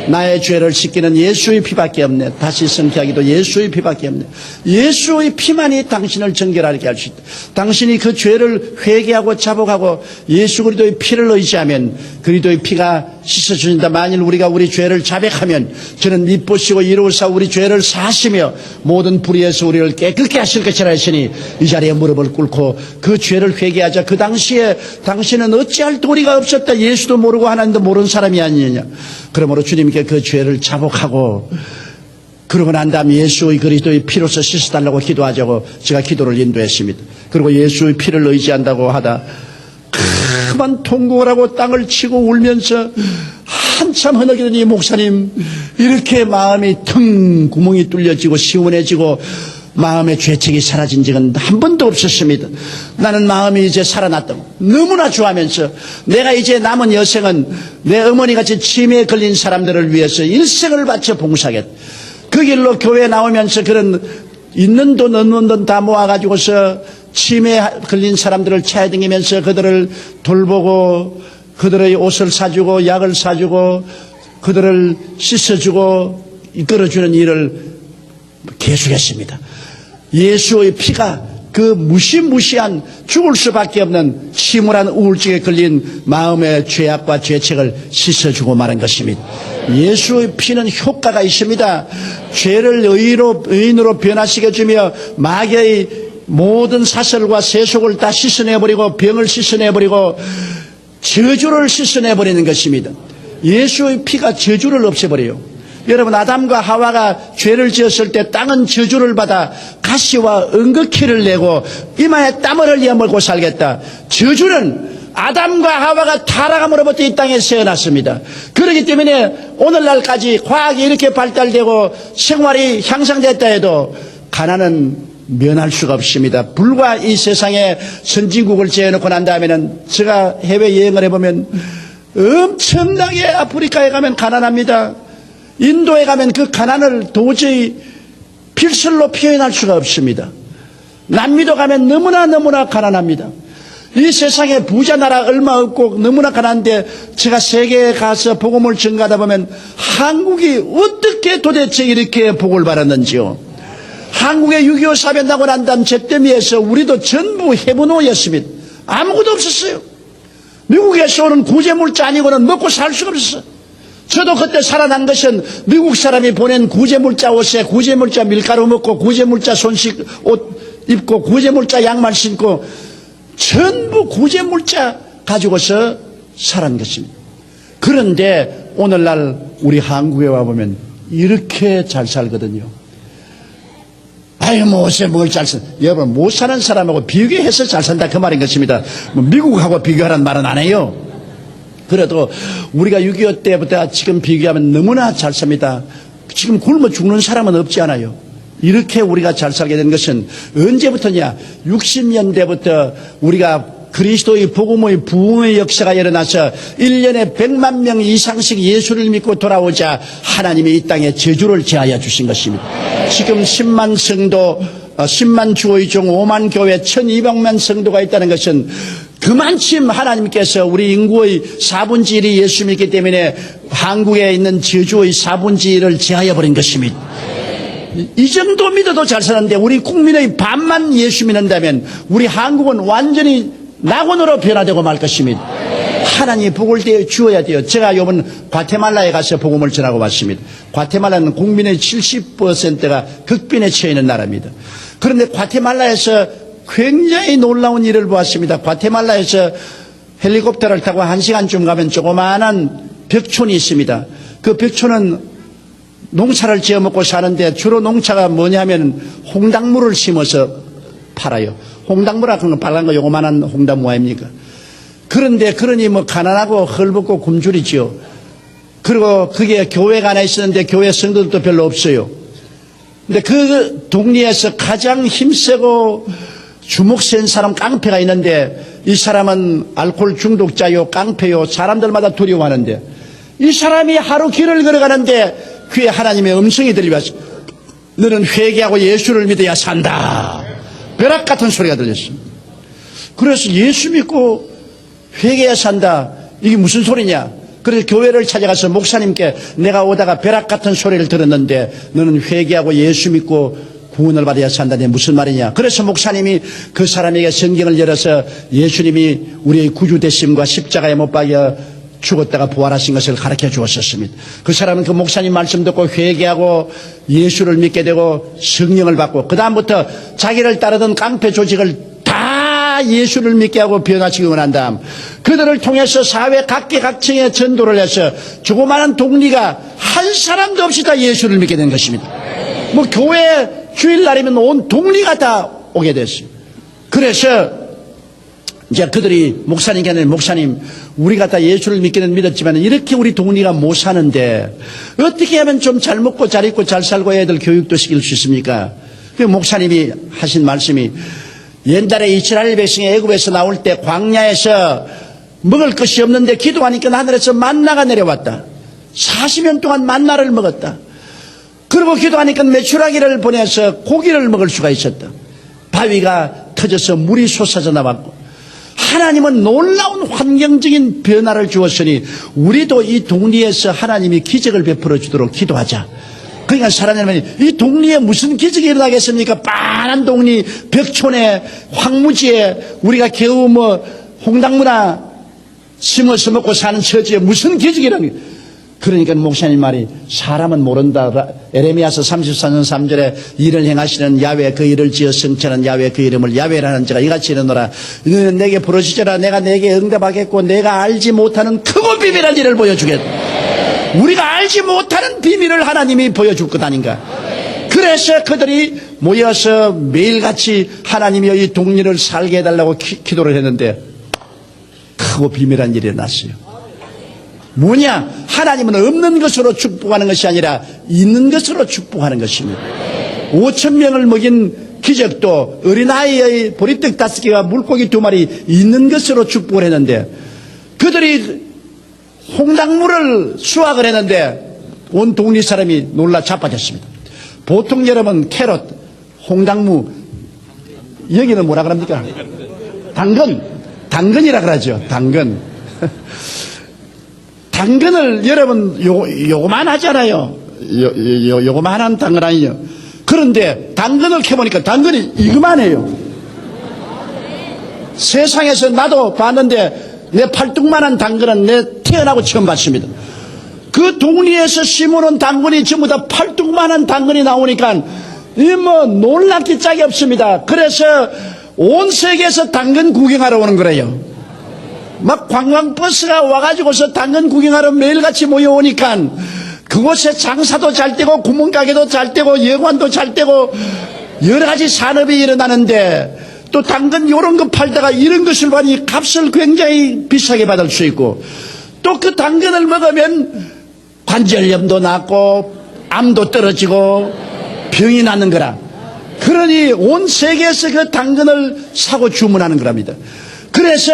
나의 죄를 씻기는 예수의 피밖에 없네. 다시 성취하기도 예수의 피밖에 없네. 예수의 피만이 당신을 정결하게 할 수 있다. 당신이 그 죄를 회개하고 자복하고 예수 그리스도의 피를 의지하면 그리스도의 피가 씻어주신다. 만일 우리가 우리 죄를 자백하면 저는 미쁘시고 이로우사 우리 죄를 사하시며 모든 불의에서 우리를 깨끗게 하실 것이라 했으니 이 자리에 무릎을 꿇고 그 죄를 회개하자. 그 당시에 당신은 어찌할 도리가 없었다. 예수도 모르고 하나님도 모르는 사람이 아니느냐. 그러므로 주님께 그 죄를 자복하고 그러고 난 다음 예수의 그리스도의 피로서 씻어달라고 기도하자고 제가 기도를 인도했습니다. 그리고 예수의 피를 의지한다고 하다 그만 통곡을 하고 땅을 치고 울면서 한참 흐느끼더니 목사님 이렇게 마음이 텅 구멍이 뚫려지고 시원해지고 마음의 죄책이 사라진 적은 한 번도 없었습니다. 나는 마음이 이제 살아났다고 너무나 좋아하면서 내가 이제 남은 여생은 내 어머니같이 치매에 걸린 사람들을 위해서 일생을 바쳐 봉사하겠다. 그 길로 교회 나오면서 그런 있는 돈 없는 돈 다 모아가지고서 치매에 걸린 사람들을 찾아다니면서 그들을 돌보고 그들의 옷을 사주고 약을 사주고 그들을 씻어주고 이끌어주는 일을 계속했습니다. 예수의 피가 그 무시무시한 죽을 수밖에 없는 침울한 우울증에 걸린 마음의 죄악과 죄책을 씻어주고 마는 것입니다. 예수의 피는 효과가 있습니다. 죄를 의인으로 변화시켜주며 마귀의 모든 사슬과 세속을 다 씻어내버리고 병을 씻어내버리고 저주를 씻어내버리는 것입니다. 예수의 피가 저주를 없애버려요. 여러분 아담과 하와가 죄를 지었을 때 땅은 저주를 받아 가시와 은극히를 내고 이마에 땀을 흘려 먹고 살겠다. 저주는 아담과 하와가 타락함으로부터 이 땅에 세어났습니다. 그렇기 때문에 오늘날까지 과학이 이렇게 발달되고 생활이 향상됐다 해도 가난은 면할 수가 없습니다. 불과 이 세상에 선진국을 재해놓고 난 다음에는 제가 해외여행을 해보면 엄청나게 아프리카에 가면 가난합니다. 인도에 가면 그 가난을 도저히 필설로 표현할 수가 없습니다. 남미도 가면 너무나 가난합니다. 이 세상에 부자 나라 얼마 없고 너무나 가난한데 제가 세계에 가서 복음을 전가하다 보면 한국이 어떻게 도대체 이렇게 복을 받았는지요. 한국의 6.25 사변 나고 난 다음 잿더미에서 우리도 전부 해분호였습니다. 아무것도 없었어요. 미국에서 오는 구제물자 아니고는 먹고 살 수가 없었어요. 저도 그때 살아난 것은 미국 사람이 보낸 구제물자 옷에 구제물자 밀가루 먹고 구제물자 손식 옷 입고 구제물자 양말 신고 전부 구제물자 가지고서 살은 것입니다. 그런데 오늘날 우리 한국에 와보면 이렇게 잘 살거든요. 아유, 뭐, 뭘 잘 산, 여러분, 못 사는 사람하고 비교해서 잘 산다, 그 말인 것입니다. 뭐 미국하고 비교하라는 말은 안 해요. 그래도 우리가 6.25 때부터 지금 비교하면 너무나 잘 삽니다. 지금 굶어 죽는 사람은 없지 않아요. 이렇게 우리가 잘 살게 된 것은 언제부터냐? 60년대부터 우리가 그리스도의 복음의 부흥의 역사가 일어나서 1년에 100만 명 이상씩 예수를 믿고 돌아오자 하나님이 이 땅에 저주를 제하여 주신 것입니다. 지금 10만 성도, 10만 주의 종 5만 교회 1200만 성도가 있다는 것은 그만큼 하나님께서 우리 인구의 4분의 1이 예수 믿기 때문에 한국에 있는 저주의 4분의 1을 제하여 버린 것입니다. 이 정도 믿어도 잘 사는데 우리 국민의 반만 예수 믿는다면 우리 한국은 완전히 낙원으로 변화되고 말 것입니다. 하나님이 복을 주어야 돼요. 제가 이번 과테말라에 가서 복음을 전하고 왔습니다. 과테말라는 국민의 70%가 극빈에 처해 있는 나라입니다. 그런데 과테말라에서 굉장히 놀라운 일을 보았습니다. 과테말라에서 헬리콥터를 타고 1시간쯤 가면 조그마한 벽촌이 있습니다. 그 벽촌은 농사를 지어 먹고 사는데 주로 농사가 뭐냐면 홍당무를 심어서 팔아요. 홍당무라 그런 거 빨간 거 요거만한 홍당무 아닙니까? 그런데 그러니 뭐 가난하고 헐벗고 굶주리지요. 그리고 그게 교회가 하나 있었는데 교회 성도들도 별로 없어요. 근데 그 동네에서 가장 힘세고 주목센 사람 깡패가 있는데 이 사람은 알코올 중독자요, 깡패요, 사람들마다 두려워하는데 이 사람이 하루 길을 걸어가는데 귀에 하나님의 음성이 들려왔어. 너는 회개하고 예수를 믿어야 산다. 벼락 같은 소리가 들렸습니다. 그래서 예수 믿고 회개해야 산다. 이게 무슨 소리냐? 그래서 교회를 찾아가서 목사님께 내가 오다가 벼락 같은 소리를 들었는데 너는 회개하고 예수 믿고 구원을 받아야 산다니 무슨 말이냐? 그래서 목사님이 그 사람에게 성경을 열어서 예수님이 우리의 구주 되심과 십자가에 못 박여 죽었다가 부활하신 것을 가르쳐 주었었습니다. 그 사람은 그 목사님 말씀 듣고 회개하고 예수를 믿게 되고 성령을 받고 그 다음부터 자기를 따르던 깡패 조직을 다 예수를 믿게 하고 변화시키고 난 다음 그들을 통해서 사회 각계각층에 전도를 해서 조그마한 동리가 한 사람도 없이 다 예수를 믿게 된 것입니다. 뭐 교회 주일날이면 온 동리가 다 오게 됐어요. 그래서 이제 그들이 목사님께 하는 목사님 우리가 다 예수를 믿기는 믿었지만 이렇게 우리 동리가 못 사는데 어떻게 하면 좀 잘 먹고 잘 입고 잘 살고 애들 교육도 시킬 수 있습니까? 그 목사님이 하신 말씀이 옛날에 이스라엘 백성이 애굽에서 나올 때 광야에서 먹을 것이 없는데 기도하니까 하늘에서 만나가 내려왔다. 40년 동안 만나를 먹었다. 그리고 기도하니까 메추라기를 보내서 고기를 먹을 수가 있었다. 바위가 터져서 물이 솟아져 나왔고 하나님은 놀라운 환경적인 변화를 주었으니 우리도 이 동리에서 하나님이 기적을 베풀어 주도록 기도하자. 그러니까 사람들은 이 동리에 무슨 기적이 일어나겠습니까? 빤한 동리 벽촌에 황무지에 우리가 겨우 뭐 홍당무나 심어서 먹고 사는 처지에 무슨 기적이 일어납니까? 그러니까 목사님 말이 사람은 모른다. 에레미야서 34년 3절에 일을 행하시는 야훼 그 일을 지어 성취하는 야훼 그 이름을 야훼라는 자가 이같이 이르노라. 너는 내게 부르짖으라 내가 내게 응답하겠고 내가 알지 못하는 크고 비밀한 일을 보여주겠다. 우리가 알지 못하는 비밀을 하나님이 보여줄 것 아닌가. 그래서 그들이 모여서 매일같이 하나님이 이 동리를 살게 해달라고 기도를 했는데 크고 비밀한 일이 났어요. 뭐냐? 하나님은 없는 것으로 축복하는 것이 아니라 있는 것으로 축복하는 것입니다. 5,000명을 먹인 기적도 어린아이의 보리떡 5개와 물고기 2마리 있는 것으로 축복을 했는데 그들이 홍당무를 수확을 했는데 온 동리 사람이 놀라 자빠졌습니다. 보통 여러분 캐럿, 홍당무 여기는 뭐라 그럽니까? 당근이라 그러죠. 당근. 당근을 여러분 요거만 하잖아요. 요거만한 당근 아니에요. 그런데 당근을 캐보니까 당근이 이거만해요. 세상에서 나도 봤는데 내 팔뚝만한 당근은 내 태어나고 처음 봤습니다. 그 동리에서 심어놓은 당근이 전부 다 팔뚝만한 당근이 나오니까 이 뭐 놀랍기 짝이 없습니다. 그래서 온 세계에서 당근 구경하러 오는 거래요. 막 관광버스가 와가지고서 당근 구경하러 매일같이 모여오니까 그곳에 장사도 잘 되고 구멍가게도 잘 되고 여관도 잘 되고 여러 가지 산업이 일어나는데 또 당근 요런 거 팔다가 이런 것을 보니 값을 굉장히 비싸게 받을 수 있고 또 그 당근을 먹으면 관절염도 낫고 암도 떨어지고 병이 낫는 거라. 그러니 온 세계에서 그 당근을 사고 주문하는 거랍니다. 그래서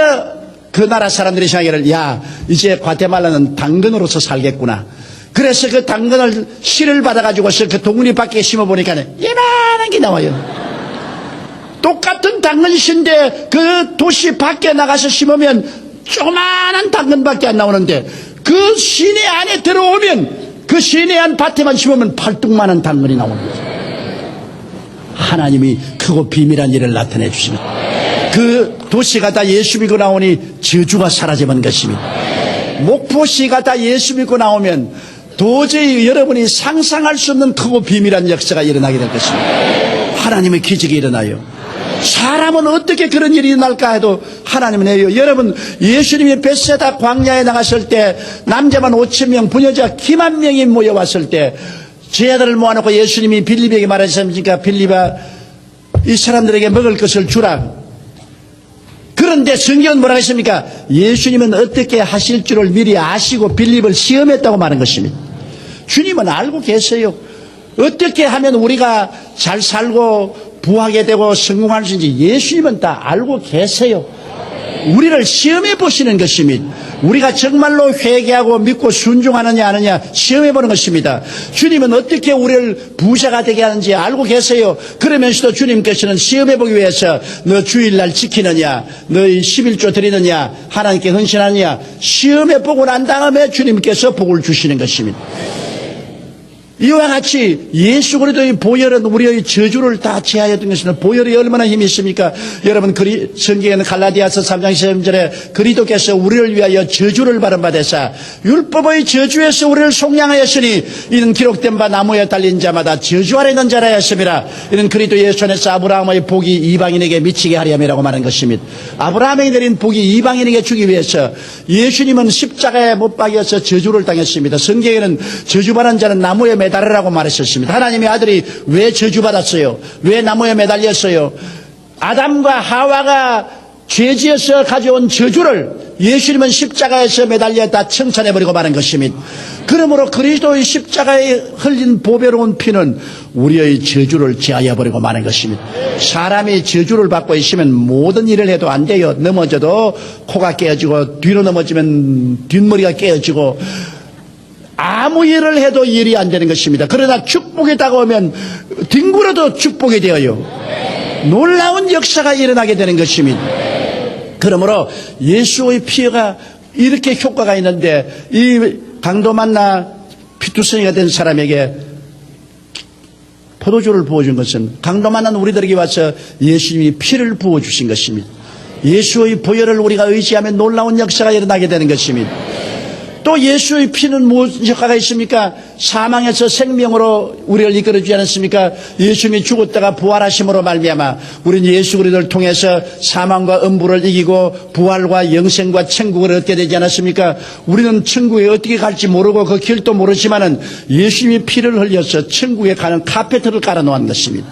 그 나라 사람들이 생각하기를 야 이제 과테말라는 당근으로서 살겠구나. 그래서 그 당근을 씨를 받아가지고서 그 동리 밖에 심어보니까 이만한 게 나와요. 똑같은 당근씨인데 그 도시 밖에 나가서 심으면 조그마한 당근밖에 안 나오는데 그 시내 안에 들어오면 그 시내 안 밭에만 심으면 팔뚝만한 당근이 나오는 거죠. 하나님이 크고 비밀한 일을 나타내 주십니다. 그 도시가 다 예수 믿고 나오니 저주가 사라져버린 것입니다. 목포시가 다 예수 믿고 나오면 도저히 여러분이 상상할 수 없는 크고 비밀한 역사가 일어나게 될 것입니다. 하나님의 기적이 일어나요. 사람은 어떻게 그런 일이 일어날까 해도 하나님은 해요. 여러분, 예수님이 벳세다 광야에 나갔을 때 남자만 5,000명, 부녀자 기만 명이 모여왔을 때 제 아들을 모아놓고 예수님이 빌립에게 말하셨습니까? 빌립아, 이 사람들에게 먹을 것을 주라. 그런데 성경은 뭐라고 했습니까? 예수님은 어떻게 하실 줄을 미리 아시고 빌립을 시험했다고 말한 것입니다. 주님은 알고 계세요. 어떻게 하면 우리가 잘 살고 부하게 되고 성공할 수 있는지 예수님은 다 알고 계세요. 우리를 시험해 보시는 것입니다. 우리가 정말로 회개하고 믿고 순종하느냐 아느냐 시험해 보는 것입니다. 주님은 어떻게 우리를 부자가 되게 하는지 알고 계세요. 그러면서도 주님께서는 시험해 보기 위해서 너 주일날 지키느냐, 너희 11조 드리느냐, 하나님께 헌신하느냐 시험해 보고 난 다음에 주님께서 복을 주시는 것입니다. 이와 같이 예수 그리스도의 보혈은 우리의 저주를 다 제하였던 것입니다. 보혈이 얼마나 힘이 있습니까? 여러분, 성경에는 갈라디아서 3장 13절에 그리스도께서 우리를 위하여 저주를 받으사 율법의 저주에서 우리를 속량하였으니 이는 기록된 바 나무에 달린 자마다 저주 아래 있는 자라 하였음이라. 이는 그리스도 예수 안에서 아브라함의 복이 이방인에게 미치게 하려 함이라고 말한 것입니다. 아브라함에게 내린 복이 이방인에게 주기 위해서 예수님은 십자가에 못 박여서 저주를 당했습니다. 성경에는 저주받은 자는 나무에 매달으라고 말했었습니다. 하나님의 아들이 왜 저주받았어요? 왜 나무에 매달렸어요? 아담과 하와가 죄지어서 가져온 저주를 예수님은 십자가에서 매달려 다 청산해버리고 마는 것입니다. 그러므로 그리스도의 십자가에 흘린 보배로운 피는 우리의 저주를 제하여버리고 마는 것입니다. 사람이 저주를 받고 있으면 모든 일을 해도 안 돼요. 넘어져도 코가 깨어지고 뒤로 넘어지면 뒷머리가 깨어지고 아무 일을 해도 일이 안 되는 것입니다. 그러나 축복이 다가오면 뒹굴어도 축복이 되어요. 놀라운 역사가 일어나게 되는 것입니다. 그러므로 예수의 피가 이렇게 효과가 있는데 이 강도 만나 피투성이가 된 사람에게 포도주를 부어준 것은 강도 만난 우리들에게 와서 예수님이 피를 부어주신 것입니다. 예수의 보혈을 우리가 의지하면 놀라운 역사가 일어나게 되는 것입니다. 또 예수의 피는 무슨 효과가 있습니까? 사망에서 생명으로 우리를 이끌어주지 않았습니까? 예수님이 죽었다가 부활하심으로 말미암아 우리는 예수 그리스도를 통해서 사망과 음부를 이기고 부활과 영생과 천국을 얻게 되지 않았습니까? 우리는 천국에 어떻게 갈지 모르고 그 길도 모르지만은 예수님이 피를 흘려서 천국에 가는 카페트를 깔아놓은 것입니다.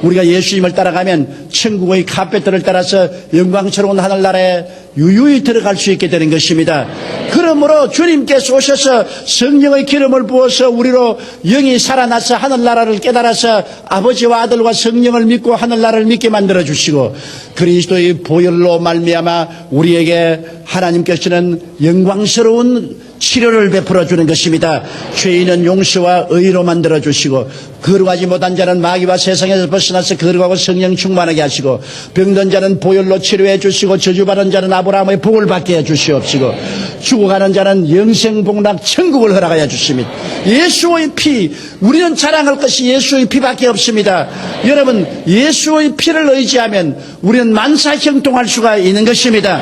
우리가 예수님을 따라가면 천국의 카페트를 따라서 영광스러운 하늘나라에 유유히 들어갈 수 있게 되는 것입니다. 그러므로 주님께서 오셔서 성령의 기름을 부어서 우리로 영이 살아나서 하늘나라를 깨달아서 아버지와 아들과 성령을 믿고 하늘나라를 믿게 만들어 주시고 그리스도의 보혈로 말미암아 우리에게 하나님께서는 영광스러운 치료를 베풀어 주는 것입니다. 죄인은 용서와 의로 만들어 주시고 거룩하지 못한 자는 마귀와 세상에서 벗어나서 거룩하고 성령 충만하게 하시고 병든 자는 보혈로 치료해 주시고 저주받은 자는 아브라함의 복을 받게 해 주시옵시고 죽어가는 자는 영생 복락 천국을 허락하여 주십니다. 예수의 피, 우리는 자랑할 것이 예수의 피밖에 없습니다. 여러분, 예수의 피를 의지하면 우리는 만사형통할 수가 있는 것입니다.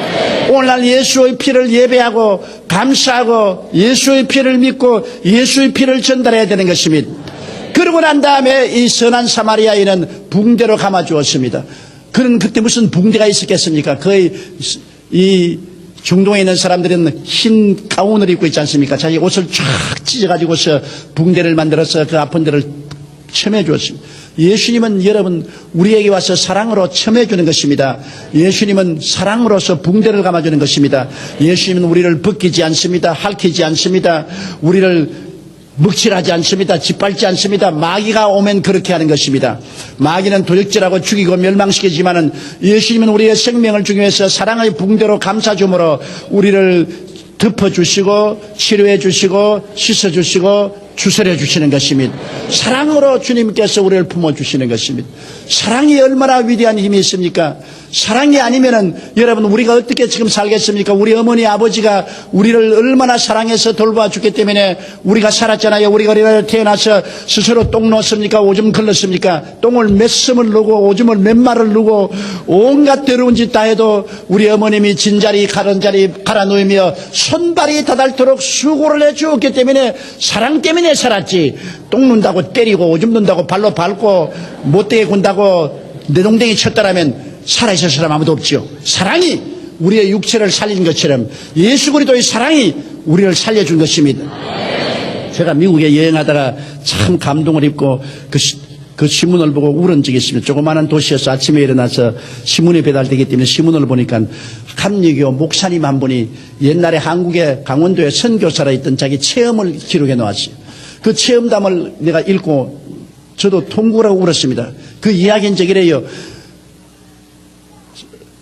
오늘날 예수의 피를 예배하고 감사하고 예수의 피를 믿고 예수의 피를 전달해야 되는 것입니다. 그러고 난 다음에 이 선한 사마리아인은 붕대로 감아주었습니다. 그는 그때 무슨 붕대가 있었겠습니까? 거의 이 중동에 있는 사람들은 흰 가운을 입고 있지 않습니까? 자기 옷을 쫙 찢어가지고서 붕대를 만들어서 그 아픈 데를 첨해 주었습니다. 예수님은 여러분 우리에게 와서 사랑으로 첨해 주는 것입니다. 예수님은 사랑으로서 붕대를 감아주는 것입니다. 예수님은 우리를 벗기지 않습니다. 핥히지 않습니다. 우리를 먹칠하지 않습니다. 짓밟지 않습니다. 마귀가 오면 그렇게 하는 것입니다. 마귀는 도적질하고 죽이고 멸망시키지만은 예수님은 우리의 생명을 주기 위해서 사랑의 붕대로 감싸줌으로 우리를 덮어주시고 치료해 주시고 씻어주시고 주설해 주시는 것입니다. 사랑으로 주님께서 우리를 품어주시는 것입니다. 사랑이 얼마나 위대한 힘이 있습니까? 사랑이 아니면은 여러분 우리가 어떻게 지금 살겠습니까? 우리 어머니 아버지가 우리를 얼마나 사랑해서 돌봐주기 때문에 우리가 살았잖아요. 우리가 어린아이를 태어나서 스스로 똥 넣었습니까? 오줌 걸렀습니까? 똥을 몇 섬을 누고 오줌을 몇 마를 누고 온갖 더러운 짓 다 해도 우리 어머님이 진자리 가른자리 갈아 놓으며 손발이 닿도록 수고를 해주었기 때문에 사랑 때문에 살았지. 똥 눈다고 때리고 오줌 눈다고 발로 밟고 못되게 군다고 내동댕이 쳤다라면 살아있을 사람 아무도 없지요. 사랑이 우리의 육체를 살린 것처럼 예수 그리스도의 사랑이 우리를 살려준 것입니다. 제가 미국에 여행하다가 참 감동을 입고 그 신문을 보고 울은 적이 있습니다. 조그마한 도시에서 아침에 일어나서 신문이 배달되기 때문에 신문을 보니까 감리교 목사님 한 분이 옛날에 한국의 강원도에 선교사로 있던 자기 체험을 기록해 놓았어요. 그 체험담을 내가 읽고 저도 통곡을 하고 울었습니다. 그 이야기는 저기래요.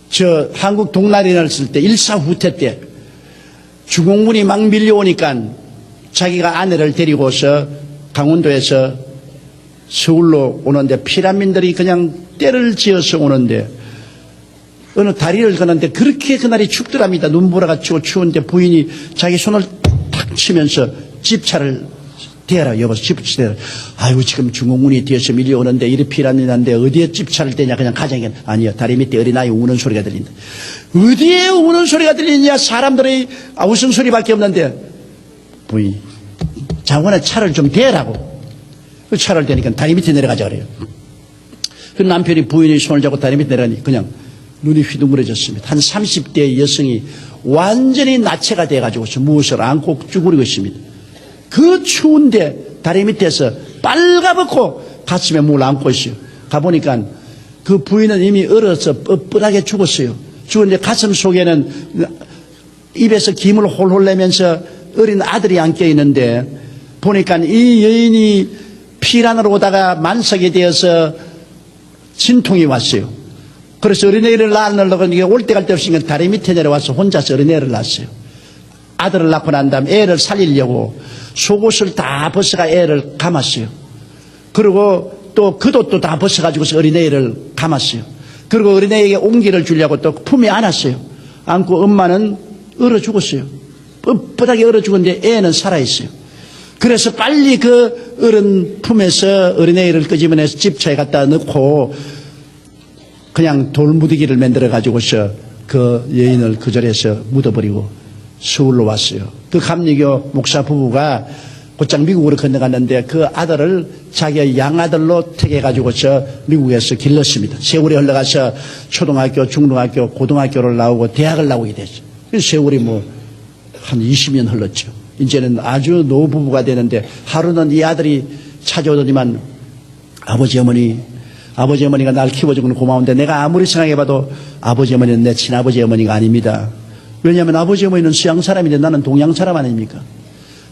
저 한국 동날이날 쓸 때 일사후퇴 때 중공군이 막 밀려오니까 자기가 아내를 데리고서 강원도에서 서울로 오는데 피난민들이 그냥 때를 지어서 오는데 어느 다리를 거는데 그렇게 그날이 춥더랍니다. 눈보라가 치고 추운데 부인이 자기 손을 탁 치면서 집차를 대라 여보서 집차 대라. 아이고 지금 중공군이 뒤에서 밀려오는데 이리 피난민한데 어디에 집차를 대냐 그냥 가자니까 아니요 다리 밑에 어린아이 우는 소리가 들린다. 어디에 우는 소리가 들리냐 사람들의 웃음소리밖에 없는데 부인이 장관의 차를 좀 대라고 그 차를 대니까 다리 밑에 내려가자 그래요. 그 남편이 부인의 손을 잡고 다리 밑에 내려가니 그냥 눈이 휘둥그레졌습니다. 한 30대의 여성이 완전히 나체가 돼가지고서 무엇을 안고 쭈그리고 있습니다. 그 추운데 다리 밑에서 빨가벗고 가슴에 물 안고 있어요. 가보니까 그 부인은 이미 얼어서 뻔뻔하게 죽었어요. 죽었는데 가슴 속에는 입에서 김을 홀홀 내면서 어린 아들이 안겨 있는데 보니까 이 여인이 피란으로 오다가 만삭이 되어서 진통이 왔어요. 그래서 어린애를 낳으려고 올 때 갈 데 없으니까 다리 밑에 내려와서 혼자서 어린애를 낳았어요. 아들을 낳고 난 다음에 애를 살리려고 속옷을 다 벗어가 애를 감았어요. 그리고 또 겉옷도 다 벗어가지고서 어린애를 감았어요. 그리고 어린애에게 온기를 주려고 또 품에 안았어요. 안고 엄마는 얼어 죽었어요. 뻣뻣하게 얼어 죽었는데 애는 살아있어요. 그래서 빨리 그 어른 품에서 어린애를 끄집어내서 집차에 갖다 넣고 그냥 돌무더기를 만들어 가지고서 그 여인을 그 자리에서 묻어버리고 서울로 왔어요. 그 감리교 목사 부부가 곧장 미국으로 건너갔는데 그 아들을 자기의 양아들로 택해가지고서 미국에서 길렀습니다. 세월이 흘러가서 초등학교, 중등학교, 고등학교를 나오고 대학을 나오게 됐죠. 세월이 한 20년 흘렀죠. 이제는 아주 노부부가 되는데 하루는 이 아들이 찾아오더니만 아버지 어머니가 날 키워주고는 고마운데 내가 아무리 생각해봐도 아버지 어머니는 내 친아버지 어머니가 아닙니다. 왜냐하면 아버지 어머니는 서양 사람인데 나는 동양 사람 아닙니까?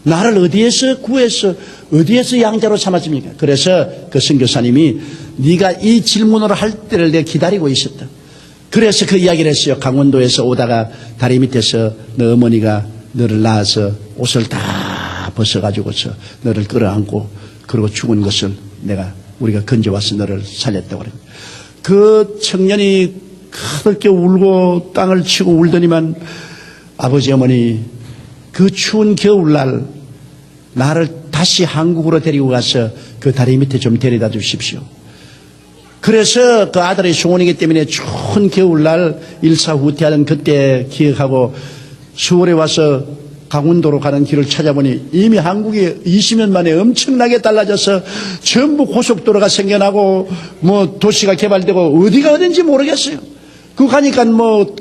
나를 어디에서 구해서 어디에서 양자로 삼았습니까? 그래서 그 선교사님이 네가 이 질문을 할 때를 내가 기다리고 있었다. 그래서 그 이야기를 했어요. 강원도에서 오다가 다리 밑에서 너 어머니가 너를 낳아서 옷을 다 벗어가지고서 너를 끌어안고 그리고 죽은 것을 우리가 건져와서 너를 살렸다고 그래요. 그 청년이 그렇게 울고 땅을 치고 울더니만 아버지 어머니 그 추운 겨울날 나를 다시 한국으로 데리고 가서 그 다리 밑에 좀 데려다 주십시오. 그래서 그 아들의 소원이기 때문에 추운 겨울날 일사후퇴하던 그때 기억하고 서울에 와서 강원도로 가는 길을 찾아보니 이미 한국이 20년 만에 엄청나게 달라져서 전부 고속도로가 생겨나고 도시가 개발되고 어디가 어딘지 모르겠어요. 그 가니까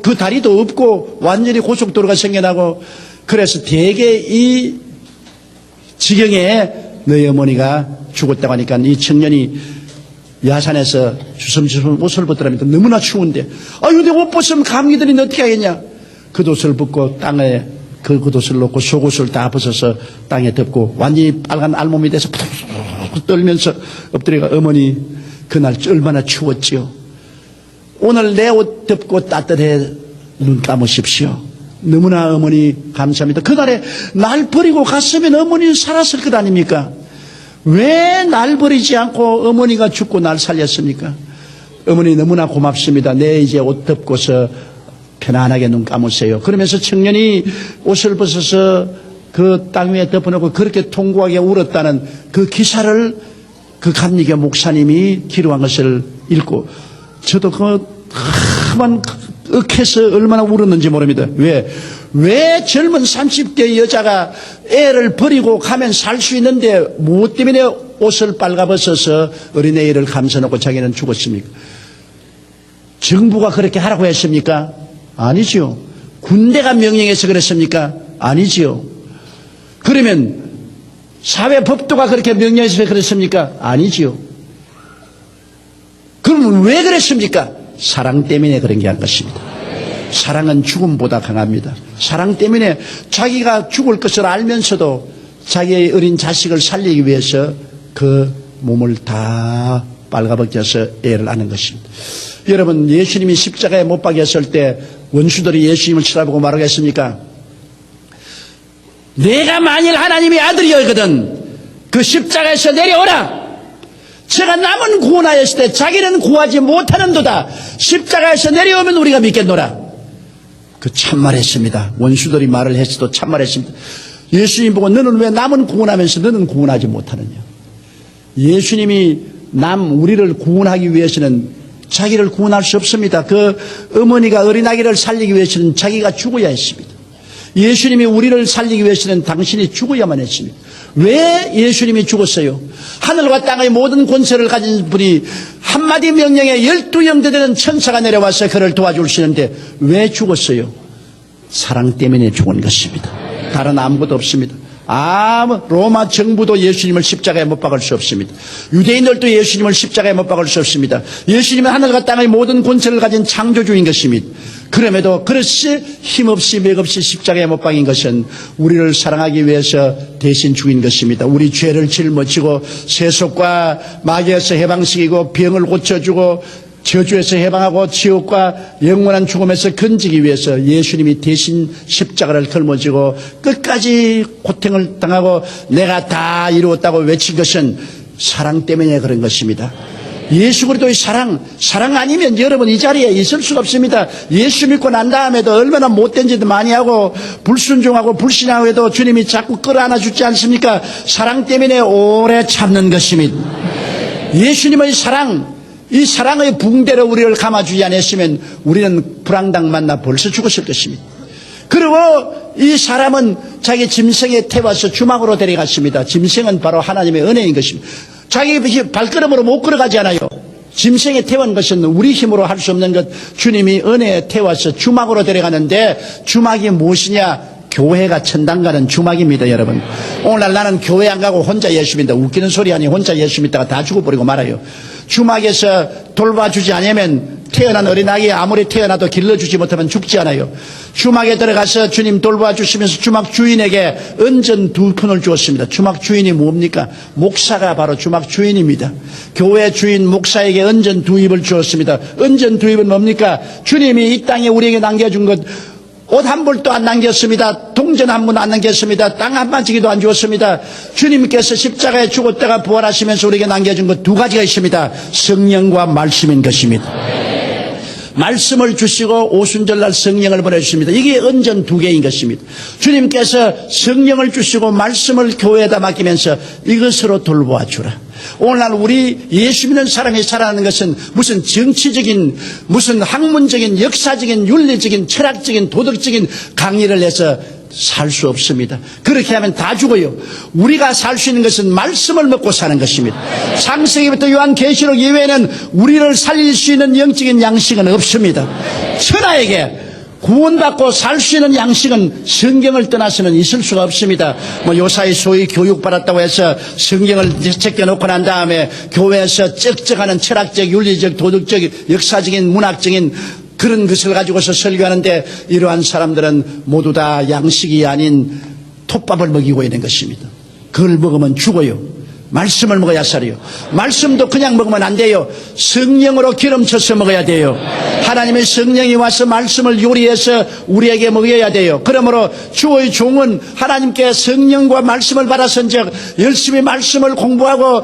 그 다리도 없고 완전히 고속도로가 생겨나고 그래서 대개 이 지경에 너희 어머니가 죽었다고 하니까 이 청년이 야산에서 주섬주섬 옷을 벗더라니까 너무나 추운데 아유 내 옷 벗으면 감기 들이는데 어떻게 하겠냐. 겉옷을 벗고 땅에 그 겉옷을 놓고 속옷을 다 벗어서 땅에 덮고 완전히 빨간 알몸이 돼서 떨면서 엎드려가 어머니 그날 얼마나 추웠지요. 오늘 내 옷 덮고 따뜻해 눈 감으십시오. 너무나 어머니 감사합니다. 그날에 날 버리고 갔으면 어머니는 살았을 것 아닙니까? 왜 날 버리지 않고 어머니가 죽고 날 살렸습니까? 어머니 너무나 고맙습니다. 네, 이제 옷 덮고서 편안하게 눈 감으세요. 그러면서 청년이 옷을 벗어서 그 땅 위에 덮어놓고 그렇게 통곡하게 울었다는 그 기사를 그 감리교 목사님이 기록한 것을 읽고 저도 그만 억해서 얼마나 울었는지 모릅니다. 왜 젊은 30대 여자가 애를 버리고 가면 살 수 있는데 무엇 때문에 옷을 빨가벗어서 어린애를 감싸놓고 자기는 죽었습니까? 정부가 그렇게 하라고 했습니까? 아니지요. 군대가 명령해서 그랬습니까? 아니지요. 그러면 사회법도가 그렇게 명령해서 그랬습니까? 아니지요. 그럼 왜 그랬습니까? 사랑 때문에 그런 게 한 것입니다. 사랑은 죽음보다 강합니다. 사랑 때문에 자기가 죽을 것을 알면서도 자기의 어린 자식을 살리기 위해서 그 몸을 다 빨가벗겨서 애를 안는 것입니다. 여러분, 예수님이 십자가에 못 박혔을 때 원수들이 예수님을 쳐다보고 말하겠습니까? 내가 만일 하나님의 아들이었거든 그 십자가에서 내려오라. 제가 남은 구원하였을 때 자기는 구하지 못하는도다. 십자가에서 내려오면 우리가 믿겠노라. 그 참말했습니다. 원수들이 말을 했어도 참말했습니다. 예수님 보고 너는 왜 남은 구원하면서 너는 구원하지 못하느냐. 예수님이 우리를 구원하기 위해서는 자기를 구원할 수 없습니다. 그 어머니가 어린아기를 살리기 위해서는 자기가 죽어야 했습니다. 예수님이 우리를 살리기 위해서는 당신이 죽어야만 했습니다. 왜 예수님이 죽었어요? 하늘과 땅의 모든 권세를 가진 분이 한마디 명령에 12영대 되는 천사가 내려와서 그를 도와주시는데 왜 죽었어요? 사랑 때문에 죽은 것입니다. 다른 아무것도 없습니다. 로마 정부도 예수님을 십자가에 못 박을 수 없습니다. 유대인들도 예수님을 십자가에 못 박을 수 없습니다. 예수님은 하늘과 땅의 모든 권세를 가진 창조주인 것입니다. 그럼에도 그렇지 힘없이 맥없이 십자가에 못 박인 것은 우리를 사랑하기 위해서 대신 죽인 것입니다. 우리 죄를 짊어지고 세속과 마귀에서 해방시키고 병을 고쳐주고 저주에서 해방하고 지옥과 영원한 죽음에서 건지기 위해서 예수님이 대신 십자가를 걸머지고 끝까지 고통을 당하고 내가 다 이루었다고 외친 것은 사랑 때문에 그런 것입니다. 예수 그리스도의 사랑 아니면 여러분 이 자리에 있을 수가 없습니다. 예수 믿고 난 다음에도 얼마나 못된 짓도 많이 하고 불순종하고 불신하고 해도 주님이 자꾸 끌어안아 주지 않습니까? 사랑 때문에 오래 참는 것입니다. 예수님의 이 사랑의 붕대로 우리를 감아주지 않았으면 우리는 불황당 만나 벌써 죽었을 것입니다. 그리고 이 사람은 자기 짐승에 태워서 주막으로 데려갔습니다. 짐승은 바로 하나님의 은혜인 것입니다. 자기 발걸음으로 못 걸어가지 않아요. 짐승에 태운 것은 우리 힘으로 할 수 없는 것. 주님이 은혜에 태워서 주막으로 데려가는데 주막이 무엇이냐? 교회가 천당 가는 주막입니다, 여러분. 오늘날 나는 교회 안 가고 혼자 예수 믿는다. 웃기는 소리 아니 혼자 예수 믿다가 다 죽어버리고 말아요. 주막에서 돌봐주지 않으면 태어난 어린아기 아무리 태어나도 길러주지 못하면 죽지 않아요. 주막에 들어가서 주님 돌봐주시면서 주막 주인에게 은전 2푼을 주었습니다. 주막 주인이 뭡니까? 목사가 바로 주막 주인입니다. 교회 주인 목사에게 은전 2입을 주었습니다. 은전 2입은 뭡니까? 주님이 이 땅에 우리에게 남겨준 것 옷 한 벌도 안 남겼습니다. 동전 한 분 안 남겼습니다. 땅 한 반지기도 안 주었습니다. 주님께서 십자가에 죽었다가 부활하시면서 우리에게 남겨준 것 2가지가 있습니다. 성령과 말씀인 것입니다. 말씀을 주시고 오순절날 성령을 보내주십니다. 이게 은전 2개인 것입니다. 주님께서 성령을 주시고 말씀을 교회에다 맡기면서 이것으로 돌보아 주라. 오늘날 우리 예수 믿는 사람이 살아가는 것은 무슨 정치적인 무슨 학문적인 역사적인 윤리적인 철학적인 도덕적인 강의를 해서 살 수 없습니다. 그렇게 하면 다 죽어요. 우리가 살 수 있는 것은 말씀을 먹고 사는 것입니다. 창세기부터 요한계시록 이외에는 우리를 살릴 수 있는 영적인 양식은 없습니다. 천하에게 구원받고 살 수 있는 양식은 성경을 떠나서는 있을 수가 없습니다. 요사이 소위 교육받았다고 해서 성경을 제껴놓고 난 다음에 교회에서 쩍쩍하는 철학적, 윤리적, 도덕적, 역사적인, 문학적인 그런 것을 가지고서 설교하는데 이러한 사람들은 모두 다 양식이 아닌 톱밥을 먹이고 있는 것입니다. 그걸 먹으면 죽어요. 말씀을 먹어야 살아요. 말씀도 그냥 먹으면 안 돼요. 성령으로 기름쳐서 먹어야 돼요. 하나님의 성령이 와서 말씀을 요리해서 우리에게 먹여야 돼요. 그러므로 주의 종은 하나님께 성령과 말씀을 받았은즉 열심히 말씀을 공부하고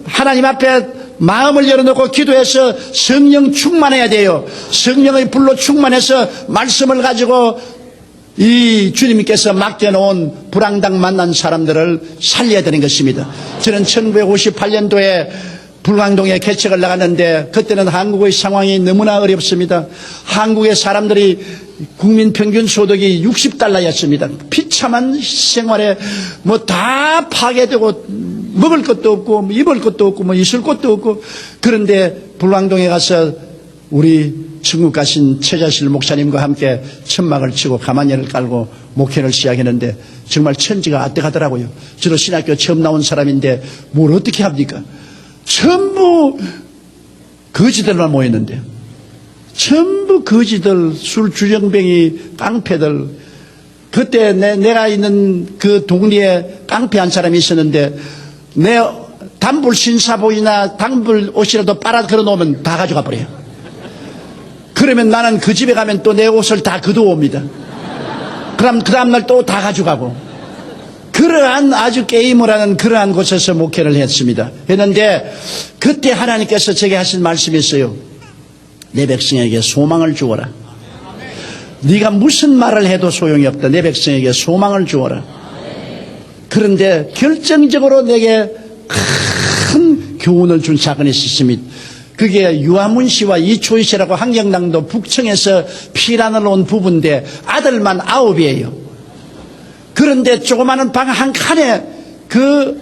하나님 앞에 마음을 열어놓고 기도해서 성령 충만해야 돼요. 성령의 불로 충만해서 말씀을 가지고 이 주님께서 맡겨놓은 불황당 만난 사람들을 살려야 되는 것입니다. 저는 1958년도에 불광동에 개척을 나갔는데 그때는 한국의 상황이 너무나 어렵습니다. 한국의 사람들이 국민 평균 소득이 60달러였습니다. 비참한 생활에 뭐 다 파괴되고 먹을 것도 없고 입을 것도 없고 뭐 있을 것도 없고, 그런데 불광동에 가서 우리 천국 가신 최자실 목사님과 함께 천막을 치고 가마니를 깔고 목회를 시작했는데 정말 천지가 아득하더라고요. 저도 신학교 처음 나온 사람인데 뭘 어떻게 합니까? 전부 거지들만 모였는데, 전부 거지들, 술 주정뱅이, 깡패들. 그때 내가 있는 그 동리에 깡패 한 사람이 있었는데 내 단불 신사복이나 단불 옷이라도 빨아 걸어놓으면 다 가져가 버려요. 그러면 나는 그 집에 가면 또 내 옷을 다 거두어옵니다. 그럼 그 다음날 또 다 가져가고. 그러한 아주 게임을 하는 그러한 곳에서 목회를 했는데 그때 하나님께서 제게 하신 말씀이 있어요. 내 백성에게 소망을 주어라. 네가 무슨 말을 해도 소용이 없다. 내 백성에게 소망을 주어라. 그런데 결정적으로 내게 큰 교훈을 준 사건이 있었습니다. 그게 유아문 씨와 이초희 씨라고 한경남도 북청에서 피난을 온 부부인데 아들만 9이에요. 그런데 조그마한 방 한 칸에 그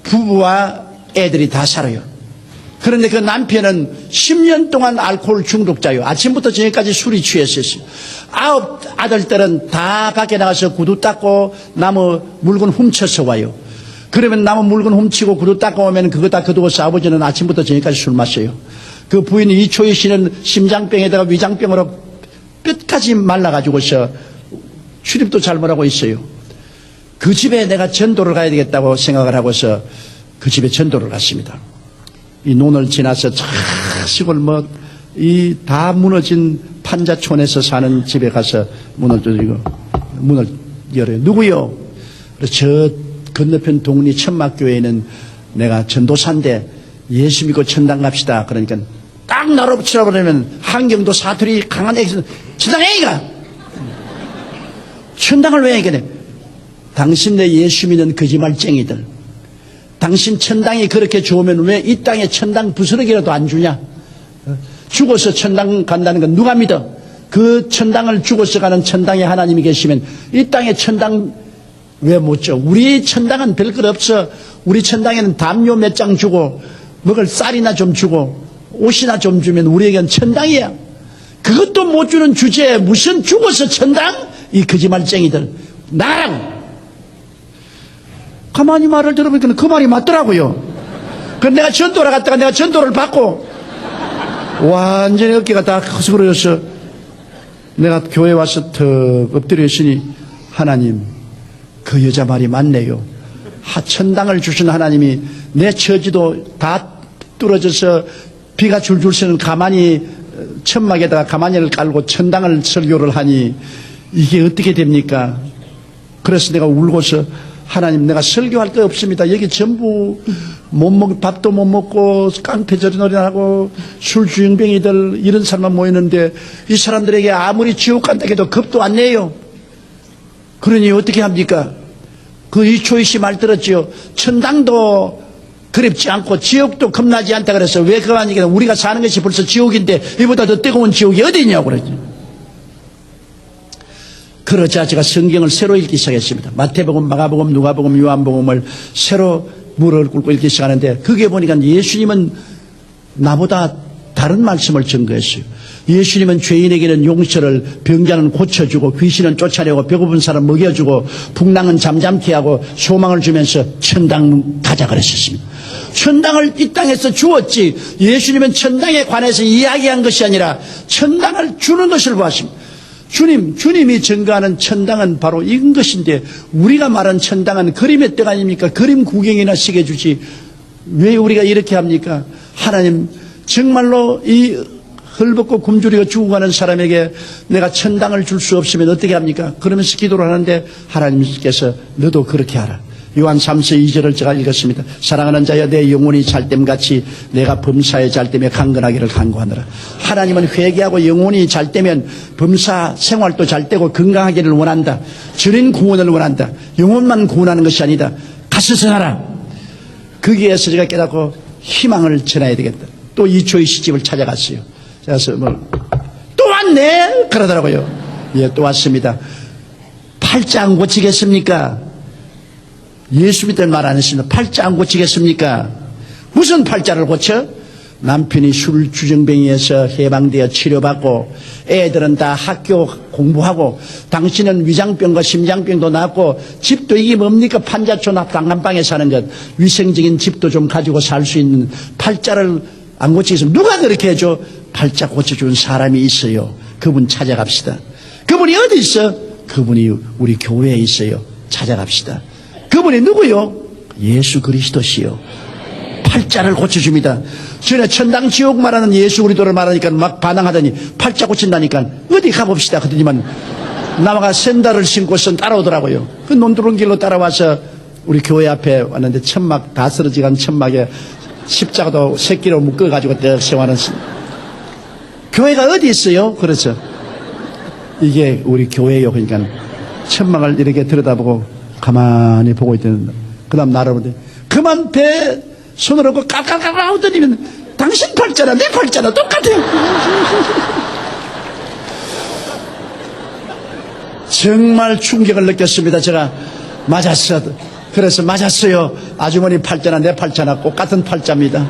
부부와 애들이 다 살아요. 그런데 그 남편은 10년 동안 알코올 중독자요. 아침부터 저녁까지 술이 취했었어요. 9 아들들은 다 밖에 나가서 구두 닦고 나무 물건 훔쳐서 와요. 그러면 나무 물건 훔치고 구두 닦고 오면 그거 다 거두어서 아버지는 아침부터 저녁까지 술 마셔요. 그 부인 이초희 씨는 심장병에다가 위장병으로 뼈까지 말라가지고서 출입도 잘 못하고 있어요. 그 집에 내가 전도를 가야 되겠다고 생각을 하고서 그 집에 전도를 갔습니다. 이 논을 지나서 시골 이 다 무너진 판자촌에서 사는 집에 가서 문을 열어요. 누구요? 저 건너편 동리 천막교회에는 내가 전도사인데 예수 믿고 천당 갑시다. 그러니까 딱 나로 붙이라 그러면 한경도 사투리 강한 애기는 천당에 이가 천당을 왜 얘기해? 당신네 예수 믿는 거짓말쟁이들, 당신 천당이 그렇게 좋으면 왜 이 땅에 천당 부스러기라도 안 주냐? 죽어서 천당 간다는 건 누가 믿어? 그 천당을 죽어서 가는 천당에 하나님이 계시면 이 땅에 천당 왜 못 줘? 우리 천당은 별것 없어. 우리 천당에는 담요 몇 장 주고 먹을 쌀이나 좀 주고 옷이나 좀 주면 우리에겐 천당이야. 그것도 못 주는 주제에 무슨 죽어서 천당? 이 거짓말쟁이들 나라고. 가만히 말을 들어보니까 그 말이 맞더라고요. 그래서 내가 전도를 갔다가 내가 전도를 받고 완전히 어깨가 다 허스그러져서 내가 교회 와서 턱 엎드려 있으니 하나님, 그 여자 말이 맞네요. 천당을 주신 하나님이 내 처지도 다 뚫어져서 비가 줄줄 새는 가만히 천막에다가 가만히를 깔고 천당을 설교를 하니 이게 어떻게 됩니까? 그래서 내가 울고서 하나님, 내가 설교할 거 없습니다. 여기 전부 밥도 못 먹고 깡패저리놀이나 하고 술 주영뱅이들 이런 사람만 모이는데 이 사람들에게 아무리 지옥 간다고 해도 겁도 안 내요. 그러니 어떻게 합니까? 그 이초희 씨 말 들었지요. 천당도 그립지 않고 지옥도 겁나지 않다 그래서 왜 그거 하니까 우리가 사는 것이 벌써 지옥인데 이보다 더 뜨거운 지옥이 어디 있냐고 그러지. 그러자 제가 성경을 새로 읽기 시작했습니다. 마태복음, 마가복음, 누가복음, 요한복음을 새로 무릎을 꿇고 읽기 시작하는데 그게 보니까 예수님은 나보다 다른 말씀을 전거했어요. 예수님은 죄인에게는 용서를, 병자는 고쳐주고 귀신은 쫓아내고 배고픈 사람 먹여주고 풍랑은 잠잠케 하고 소망을 주면서 천당 가자 그랬었습니다. 천당을 이 땅에서 주었지 예수님은 천당에 관해서 이야기한 것이 아니라 천당을 주는 것을 보았습니다. 주님이 증거하는 천당은 바로 이런 것인데 우리가 말한 천당은 그림의 떡 아닙니까? 그림 구경이나 시게 주지 왜 우리가 이렇게 합니까? 하나님, 정말로 이 헐벗고 굶주리고 죽어가는 사람에게 내가 천당을 줄 수 없으면 어떻게 합니까? 그러면서 기도를 하는데 하나님께서 너도 그렇게 하라. 요한 3서 2절을 제가 읽었습니다. 사랑하는 자여 내 영혼이 잘됨같이 내가 범사에 잘되며 강건하기를 간구하노라. 하나님은 회개하고 영혼이 잘되면 범사 생활도 잘되고 건강하기를 원한다. 전인 구원을 원한다. 영혼만 구원하는 것이 아니다. 가서 전하라. 거기에서 제가 깨닫고 희망을 전해야 되겠다. 또 이초희 시집을 찾아갔어요. 그래서 또 왔네 그러더라고요. 예, 또 왔습니다. 팔자 안 고치겠습니까? 예수 믿는 말 안 했습니다. 팔자 안 고치겠습니까? 무슨 팔자를 고쳐? 남편이 술 주정뱅이에서 해방되어 치료받고 애들은 다 학교 공부하고 당신은 위장병과 심장병도 낫고 집도 이게 뭡니까? 판자촌 앞 단칸방에 사는 것. 위생적인 집도 좀 가지고 살 수 있는 팔자를 안 고치겠습니까? 누가 그렇게 해줘? 팔자 고쳐주는 사람이 있어요. 그분 찾아갑시다. 그분이 어디 있어? 그분이 우리 교회에 있어요. 찾아갑시다. 그분이 누구요? 예수 그리스도시요. 팔자를 고쳐줍니다. 전에 천당 지옥 말하는 예수 그리스도를 말하니까 막 반항하더니 팔자 고친다니까 어디 가봅시다 그러더니만 나와가 샌들을 신고선 따라오더라고요. 그 논두렁 길로 따라와서 우리 교회 앞에 왔는데 천막 다 쓰러지간 천막에 십자가도 새끼로 묶어가지고 딱 세워하는 교회가 어디 있어요? 그렇죠. 이게 우리 교회요. 그러니까 천막을 이렇게 들여다보고 가만히 보고 있던 그 다음 나를 보는데 그만 배 손을 얹고 깔깔깔깔 하더니면 당신 팔자나 내 팔자나 똑같아요. 정말 충격을 느꼈습니다. 제가 맞았어. 그래서 맞았어요. 아주머니 팔자나 내 팔자나 똑같은 팔자입니다.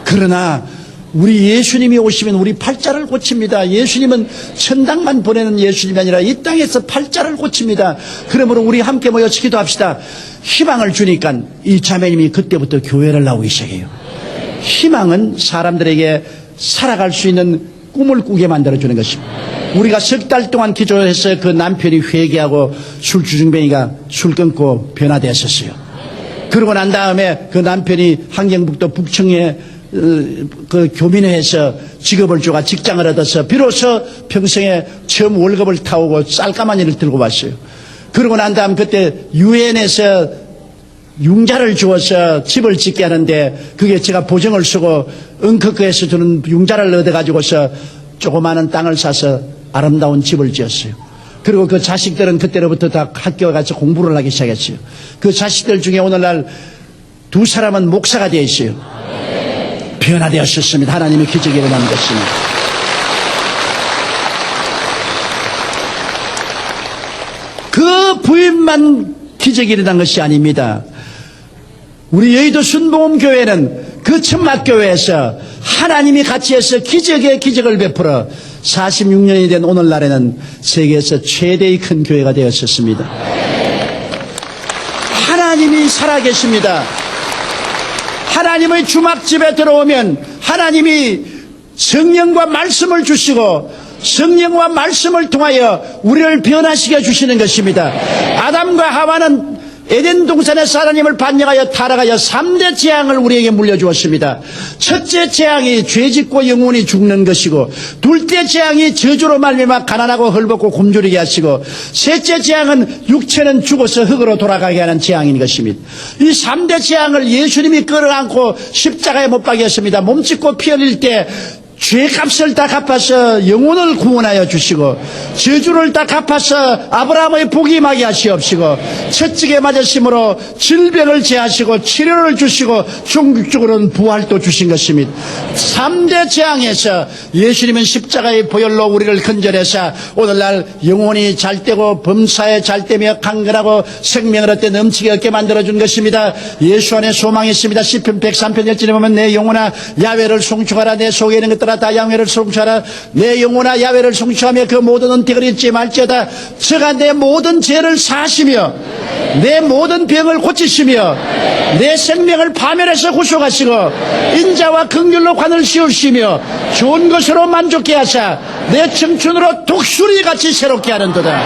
그러나 우리 예수님이 오시면 우리 팔자를 고칩니다. 예수님은 천당만 보내는 예수님이 아니라 이 땅에서 팔자를 고칩니다. 그러므로 우리 함께 모여서 기도합시다. 희망을 주니까 이 자매님이 그때부터 교회를 나오기 시작해요. 희망은 사람들에게 살아갈 수 있는 꿈을 꾸게 만들어주는 것입니다. 우리가 석 달 동안 기도해서 그 남편이 회개하고 술주정뱅이가 술 끊고 변화되었었어요. 그러고 난 다음에 그 남편이 함경북도 북청에 그 교민회에서 직업을 주가 직장을 얻어서 비로소 평생에 처음 월급을 타오고 쌀가마니를 들고 왔어요. 그러고 난 다음 그때 유엔에서 융자를 주어서 집을 짓게 하는데 그게 제가 보증을 쓰고 응커크에서 주는 융자를 얻어가지고서 조그마한 땅을 사서 아름다운 집을 지었어요. 그리고 그 자식들은 그때로부터 다 학교에 가서 공부를 하기 시작했어요. 그 자식들 중에 오늘날 두 사람은 목사가 되어 있어요. 변화되었습니다. 하나님의 기적이 일어나는 것입니다. 그 부인만 기적이 일어난 것이 아닙니다. 우리 여의도 순복음교회는 그 천막교회에서 하나님이 같이 해서 기적의 기적을 베풀어 46년이 된 오늘날에는 세계에서 최대의 큰 교회가 되었었습니다. 하나님이 살아계십니다. 하나님의 주막집에 들어오면 하나님이 성령과 말씀을 주시고 성령과 말씀을 통하여 우리를 변화시켜 주시는 것입니다. 아담과 하와는 에덴 동산에서 하나님을 반역하여 타락하여 3대 재앙을 우리에게 물려주었습니다. 첫째 재앙이 죄짓고 영혼이 죽는 것이고, 둘째 재앙이 저주로 말미암아 가난하고 헐벗고 굶주리게 하시고, 셋째 재앙은 육체는 죽어서 흙으로 돌아가게 하는 재앙인 것입니다. 이 3대 재앙을 예수님이 끌어안고 십자가에 못 박였습니다. 몸짓고 피 흘릴 때 죄값을 다 갚아서 영혼을 구원하여 주시고, 저주를 다 갚아서 아브라함의 복이 임하게 하시옵시고, 채찍에 맞으심으로 질병을 제하시고 치료를 주시고 종국적으로는 부활도 주신 것입니다. 3대 재앙에서 예수님은 십자가의 보혈로 우리를 건져내사 오늘날 영혼이 잘되고 범사에 잘되며 강건하고 생명을 얻되 넘치게 얻게 만들어준 것입니다. 예수 안에 소망이 있습니다. 시편 103편 1절에 보면 내 영혼아 야훼를 송축하라. 내 속에 있는 것들아 다 야훼를 송축하라. 내 영혼아 야훼를 송축하며 그 모든 은택을 잊지 말지어다. 저가 내 모든 죄를 사시며 내 모든 병을 고치시며 내 생명을 파멸해서 구속하시고 인자와 긍휼로 관을 씌우시며 좋은 것으로 만족케 하사 내 청춘으로 독수리같이 새롭게 하는도다.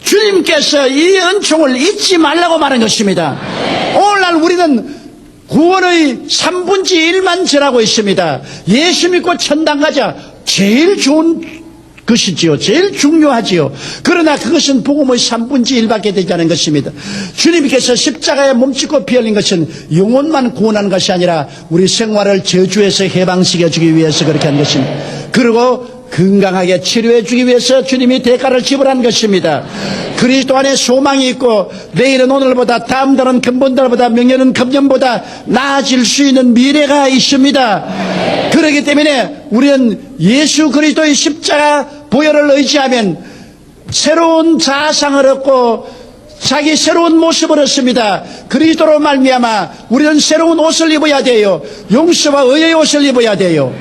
주님께서 이 은총을 잊지 말라고 말한 것입니다. 오늘날 우리는 구원의 3분의 1만 전하고 있습니다. 예수 믿고 천당 가자. 제일 좋은 것이지요. 제일 중요하지요. 그러나 그것은 복음의 3분의 1밖에 되지 않은 것입니다. 주님께서 십자가에 몸짓고 피 흘린 것은 영혼만 구원하는 것이 아니라 우리 생활을 저주에서 해방시켜주기 위해서 그렇게 한 것입니다. 그리고 건강하게 치료해 주기 위해서 주님이 대가를 지불한 것입니다. 그리스도 안에 소망이 있고 내일은 오늘보다 다음 달은 금번달보다 명년은 금년보다 나아질 수 있는 미래가 있습니다. 그렇기 때문에 우리는 예수 그리스도의 십자가 보혈을 의지하면 새로운 자아상을 얻고 자기 새로운 모습을 얻습니다. 그리스도로 말미암아 우리는 새로운 옷을 입어야 돼요. 용서와 의의 옷을 입어야 돼요.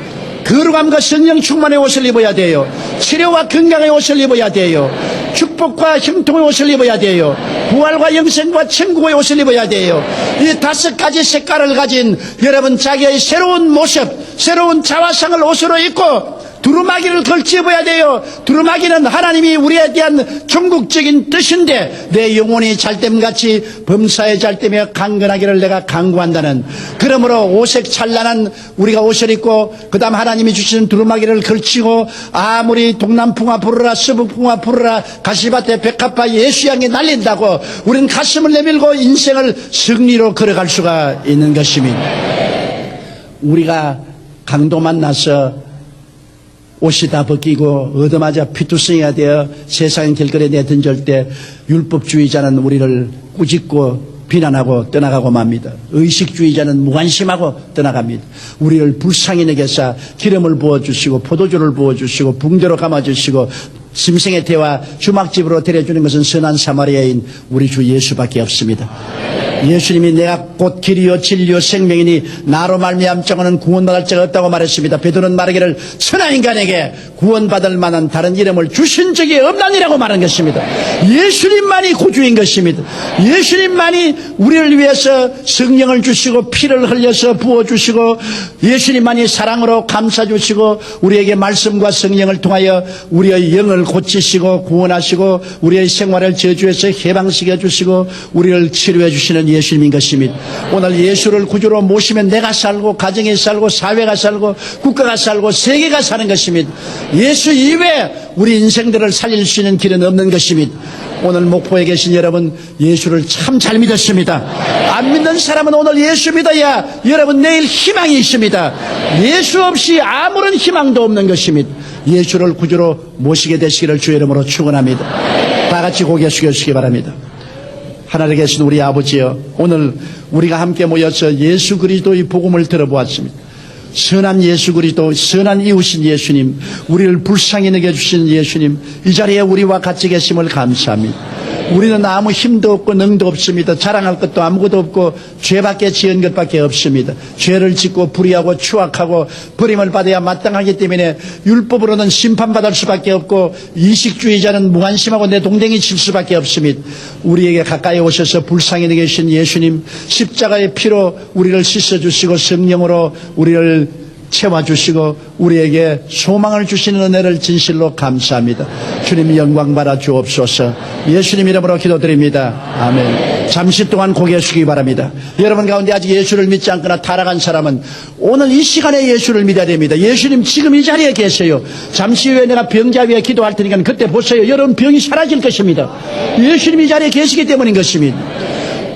거룩함과 성령 충만의 옷을 입어야 돼요. 치료와 건강의 옷을 입어야 돼요. 축복과 형통의 옷을 입어야 돼요. 부활과 영생과 천국의 옷을 입어야 돼요. 이 5가지 색깔을 가진 여러분 자기의 새로운 모습, 새로운 자화상을 옷으로 입고 두루마기를 걸치 입어야 돼요. 두루마기는 하나님이 우리에 대한 종국적인 뜻인데 내 영혼이 잘됨같이 범사에 잘되며 강건하기를 내가 강구한다는, 그러므로 오색 찬란한 우리가 옷을 입고 그 다음 하나님이 주시는 두루마기를 걸치고 아무리 동남풍화 불어라 서북풍화 불어라 가시밭에 백합화 예수향이 날린다고 우리는 가슴을 내밀고 인생을 승리로 걸어갈 수가 있는 것입니다. 우리가 강도 만나서 옷이 다 벗기고 얻어맞아 피투성이가 되어 세상의 길거리에 내던질 때 율법주의자는 우리를 꾸짖고 비난하고 떠나가고 맙니다. 의식주의자는 무관심하고 떠나갑니다. 우리를 불쌍히 여겨서 기름을 부어주시고 포도주를 부어주시고 붕대로 감아주시고 짐승의 태와 주막집으로 데려주는 것은 선한 사마리아인 우리 주 예수밖에 없습니다. 예수님이 내가 곧 길이요 진리요 생명이니 나로 말미암 자고는 구원받을 자가 없다고 말했습니다. 베드로는 말하기를 천하 인간에게 구원받을 만한 다른 이름을 주신 적이 없나니라고 말한 것입니다. 예수님만이 구주인 것입니다. 예수님만이 우리를 위해서 성령을 주시고 피를 흘려서 부어주시고 예수님만이 사랑으로 감싸주시고 우리에게 말씀과 성령을 통하여 우리의 영을 고치시고 구원하시고 우리의 생활을 저주에서 해방시켜 주시고 우리를 치료해 주시는 예수님인 것입니다. 오늘 예수를 구주로 모시면 내가 살고 가정이 살고 사회가 살고 국가가 살고 세계가 사는 것입니다. 예수 이외에 우리 인생들을 살릴 수 있는 길은 없는 것입니다. 오늘 목포에 계신 여러분 예수를 참 잘 믿었습니다. 안 믿는 사람은 오늘 예수 믿어야 여러분 내일 희망이 있습니다. 예수 없이 아무런 희망도 없는 것입니다. 예수를 구주로 모시게 되시기를 주의 이름으로 축원합니다. 다 같이 고개 숙여주시기 바랍니다. 하늘에 계신 우리 아버지여, 오늘 우리가 함께 모여서 예수 그리스도의 복음을 들어보았습니다. 선한 예수 그리스도, 선한 이웃인 예수님, 우리를 불쌍히 여겨주신 예수님, 이 자리에 우리와 같이 계심을 감사합니다. 우리는 아무 힘도 없고 능도 없습니다. 자랑할 것도 아무것도 없고 죄밖에 지은 것밖에 없습니다. 죄를 짓고 불의하고 추악하고 버림을 받아야 마땅하기 때문에 율법으로는 심판받을 수밖에 없고 이식주의자는 무관심하고 내 동댕이 칠 수밖에 없습니다. 우리에게 가까이 오셔서 불쌍히 여기신 예수님, 십자가의 피로 우리를 씻어주시고 성령으로 우리를 채워주시고 우리에게 소망을 주시는 은혜를 진실로 감사합니다. 주님 영광 받아 주옵소서. 예수님 이름으로 기도드립니다. 아멘. 잠시 동안 고개 숙이기 바랍니다. 여러분 가운데 아직 예수를 믿지 않거나 타락한 사람은 오늘 이 시간에 예수를 믿어야 됩니다. 예수님 지금 이 자리에 계세요. 잠시 후에 내가 병자 위에 기도할 테니까 그때 보세요. 여러분 병이 사라질 것입니다. 예수님 이 자리에 계시기 때문인 것입니다.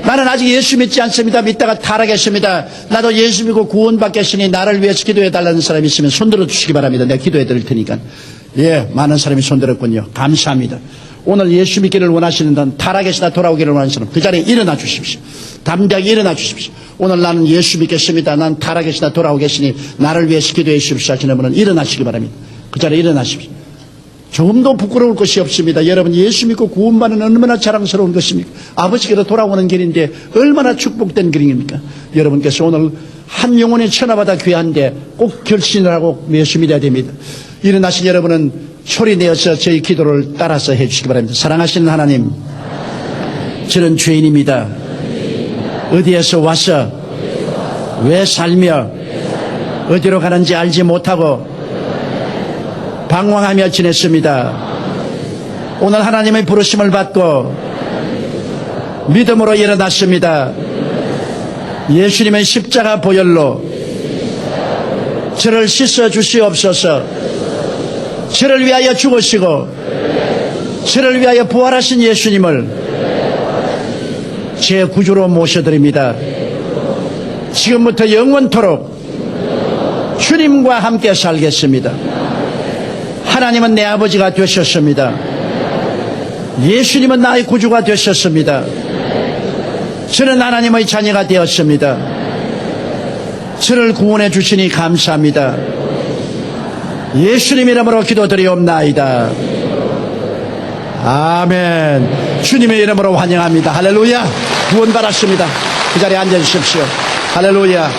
나는 아직 예수 믿지 않습니다. 믿다가 타락했습니다. 나도 예수 믿고 구원받겠으니 나를 위해서 기도해 달라는 사람이 있으면 손들어 주시기 바랍니다. 내가 기도해 드릴 테니까. 예, 많은 사람이 손들었군요. 감사합니다. 오늘 예수 믿기를 원하시는 분, 타락에서나 돌아오기를 원하는 사람 그 자리에 일어나 주십시오. 담대하게 일어나 주십시오. 오늘 나는 예수 믿겠습니다. 난 타락에서나 돌아오겠으니 나를 위해서 기도해 주십시오 하시는 분은 일어나시기 바랍니다. 그 자리에 일어나십시오. 조금도 부끄러울 것이 없습니다. 여러분 예수 믿고 구원받는 얼마나 자랑스러운 것입니까? 아버지께로 돌아오는 길인데 얼마나 축복된 길입니까? 여러분께서 오늘 한 영혼의 천하보다 귀한데 꼭 결신을 하고 예수 믿어야 됩니다. 일어나신 여러분은 소리 내어서 저희 기도를 따라서 해주시기 바랍니다. 사랑하시는 하나님, 저는 죄인입니다. 어디에서 와서 왜 살며 어디로 가는지 알지 못하고 방황하며 지냈습니다. 오늘 하나님의 부르심을 받고 믿음으로 일어났습니다. 예수님의 십자가 보혈로 저를 씻어 주시옵소서. 저를 위하여 죽으시고 저를 위하여 부활하신 예수님을 제 구주로 모셔드립니다. 지금부터 영원토록 주님과 함께 살겠습니다. 하나님은 내 아버지가 되셨습니다. 예수님은 나의 구주가 되셨습니다. 저는 하나님의 자녀가 되었습니다. 저를 구원해 주시니 감사합니다. 예수님 이름으로 기도드리옵나이다. 아멘. 주님의 이름으로 환영합니다. 할렐루야. 구원 받았습니다. 그 자리에 앉아주십시오. 할렐루야.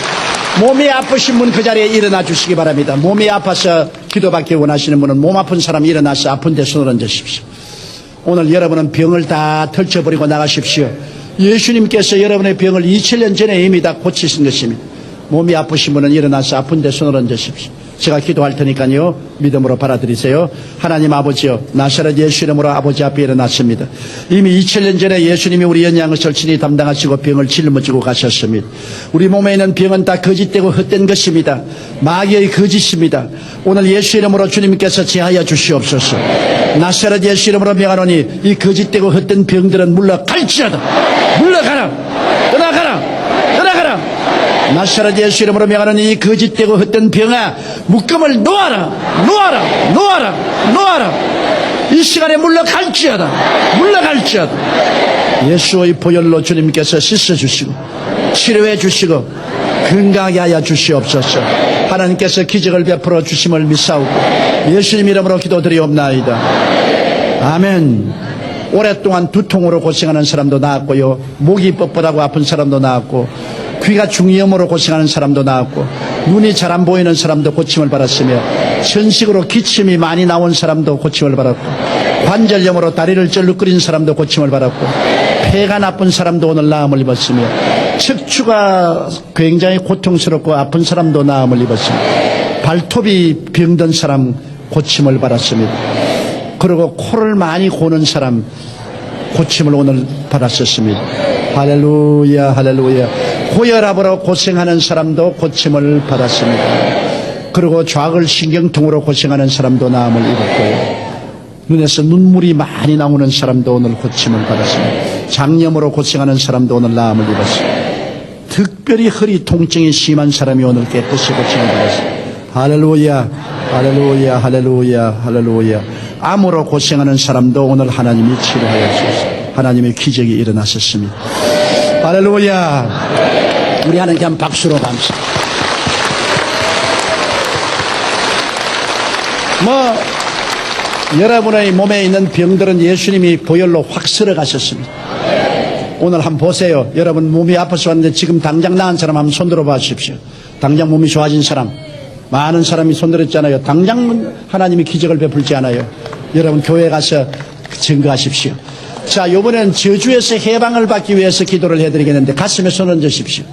몸이 아프신 분 그 자리에 일어나 주시기 바랍니다. 몸이 아파서 기도받기 원하시는 분은 몸 아픈 사람 일어나서 아픈 데 손을 얹으십시오. 오늘 여러분은 병을 다 털쳐버리고 나가십시오. 예수님께서 여러분의 병을 2000년 전에 이미 다 고치신 것입니다. 몸이 아프신 분은 일어나서 아픈 데 손을 얹으십시오. 제가 기도할 테니까요, 믿음으로 받아들이세요. 하나님 아버지요, 나사렛 예수 이름으로 아버지 앞에 일어났습니다. 이미 2000년 전에 예수님이 우리 연약을 친히 담당하시고 병을 짊어지고 가셨습니다. 우리 몸에 있는 병은 다 거짓되고 헛된 것입니다. 마귀의 거짓입니다. 오늘 예수 이름으로 주님께서 제하여 주시옵소서. 나사렛 예수 이름으로 명하노니 이 거짓되고 헛된 병들은 물러갈지어다. 물러가라. 떠나가라. 떠나가라. 나사렛 예수 이름으로 명하노니 이 거짓되고 헛된 병아, 묶음을 놓아라. 놓아라. 놓아라. 놓아라. 이 시간에 물러갈지어다. 물러갈지어다. 예수의 보혈로 주님께서 씻어주시고 치료해 주시고 건강하게 하여 주시옵소서. 하나님께서 기적을 베풀어 주심을 믿사오고 예수님 이름으로 기도드리옵나이다. 아멘. 오랫동안 두통으로 고생하는 사람도 나았고요, 목이 뻣뻣하고 아픈 사람도 나았고, 귀가 중이염으로 고생하는 사람도 나았고, 눈이 잘 안 보이는 사람도 고침을 받았으며, 천식으로 기침이 많이 나온 사람도 고침을 받았고, 관절염으로 다리를 쩔룩거리는 사람도 고침을 받았고, 폐가 나쁜 사람도 오늘 나음을 입었으며, 척추가 굉장히 고통스럽고 아픈 사람도 나음을 입었으며, 발톱이 병든 사람 고침을 받았습니다. 그리고 코를 많이 고는 사람 고침을 오늘 받았었습니다. 할렐루야. 할렐루야. 고혈압으로 고생하는 사람도 고침을 받았습니다. 그리고 좌글 신경통으로 고생하는 사람도 나음을 입었고요, 눈에서 눈물이 많이 나오는 사람도 오늘 고침을 받았습니다. 장염으로 고생하는 사람도 오늘 나음을 입었습니다. 특별히 허리 통증이 심한 사람이 오늘 깨끗이 고침을 받았습니다. 할렐루야. 할렐루야. 할렐루야. 할렐루야. 암으로 고생하는 사람도 오늘 하나님이 치료하여 주셨습니다. 하나님의 기적이 일어나셨습니다. 할렐루야. 우리 하나님께 한 박수로 감사. 여러분의 몸에 있는 병들은 예수님이 보혈로 확 쓸어가셨습니다. 오늘 한번 보세요. 여러분 몸이 아파서 왔는데 지금 당장 나은 사람 한번 손들어 봐 주십시오. 당장 몸이 좋아진 사람, 많은 사람이 손들었잖아요. 당장 하나님이 기적을 베풀지 않아요. 여러분 교회 가서 증거하십시오. 자, 이번엔 저주에서 해방을 받기 위해서 기도를 해드리겠는데 가슴에 손 얹으십시오.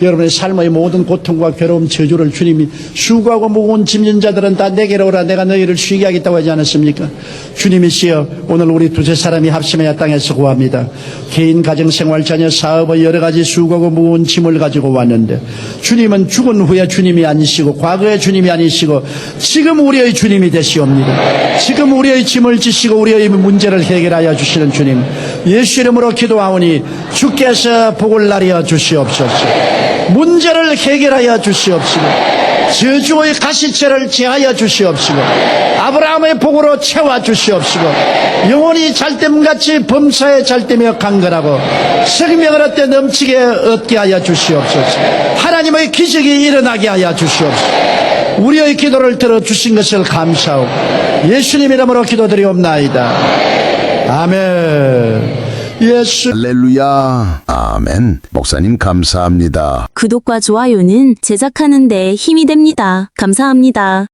여러분의 삶의 모든 고통과 괴로움, 저주를 주님이 수고하고 무거운 짐진 자들은 다 내게로 오라. 내가 너희를 쉬게 하겠다고 하지 않았습니까? 주님이시여, 오늘 우리 두세 사람이 합심하여 땅에서 구합니다. 개인, 가정, 생활, 자녀, 사업의 여러 가지 수고하고 무거운 짐을 가지고 왔는데, 주님은 죽은 후에 주님이 아니시고 과거의 주님이 아니시고 지금 우리의 주님이 되시옵니다. 지금 우리의 짐을 지시고 우리의 문제를 해결하여 주시는 주님, 예수 이름으로 기도하오니 주께서 복을 나려 주시옵소서. 문제를 해결하여 주시옵시고 저주의 가시체를 제하여 주시옵시고 아브라함의 복으로 채워 주시옵시고 영혼이 잘됨같이 범사에 잘되며 강건하고 생명을 얻되 넘치게 얻게 하여 주시옵소서. 하나님의 기적이 일어나게 하여 주시옵소서. 우리의 기도를 들어주신 것을 감사하고 예수님 이름으로 기도드리옵나이다. 아멘. 예수. 할렐루야. 아멘. 목사님 감사합니다. 구독과 좋아요는 제작하는 데 힘이 됩니다. 감사합니다.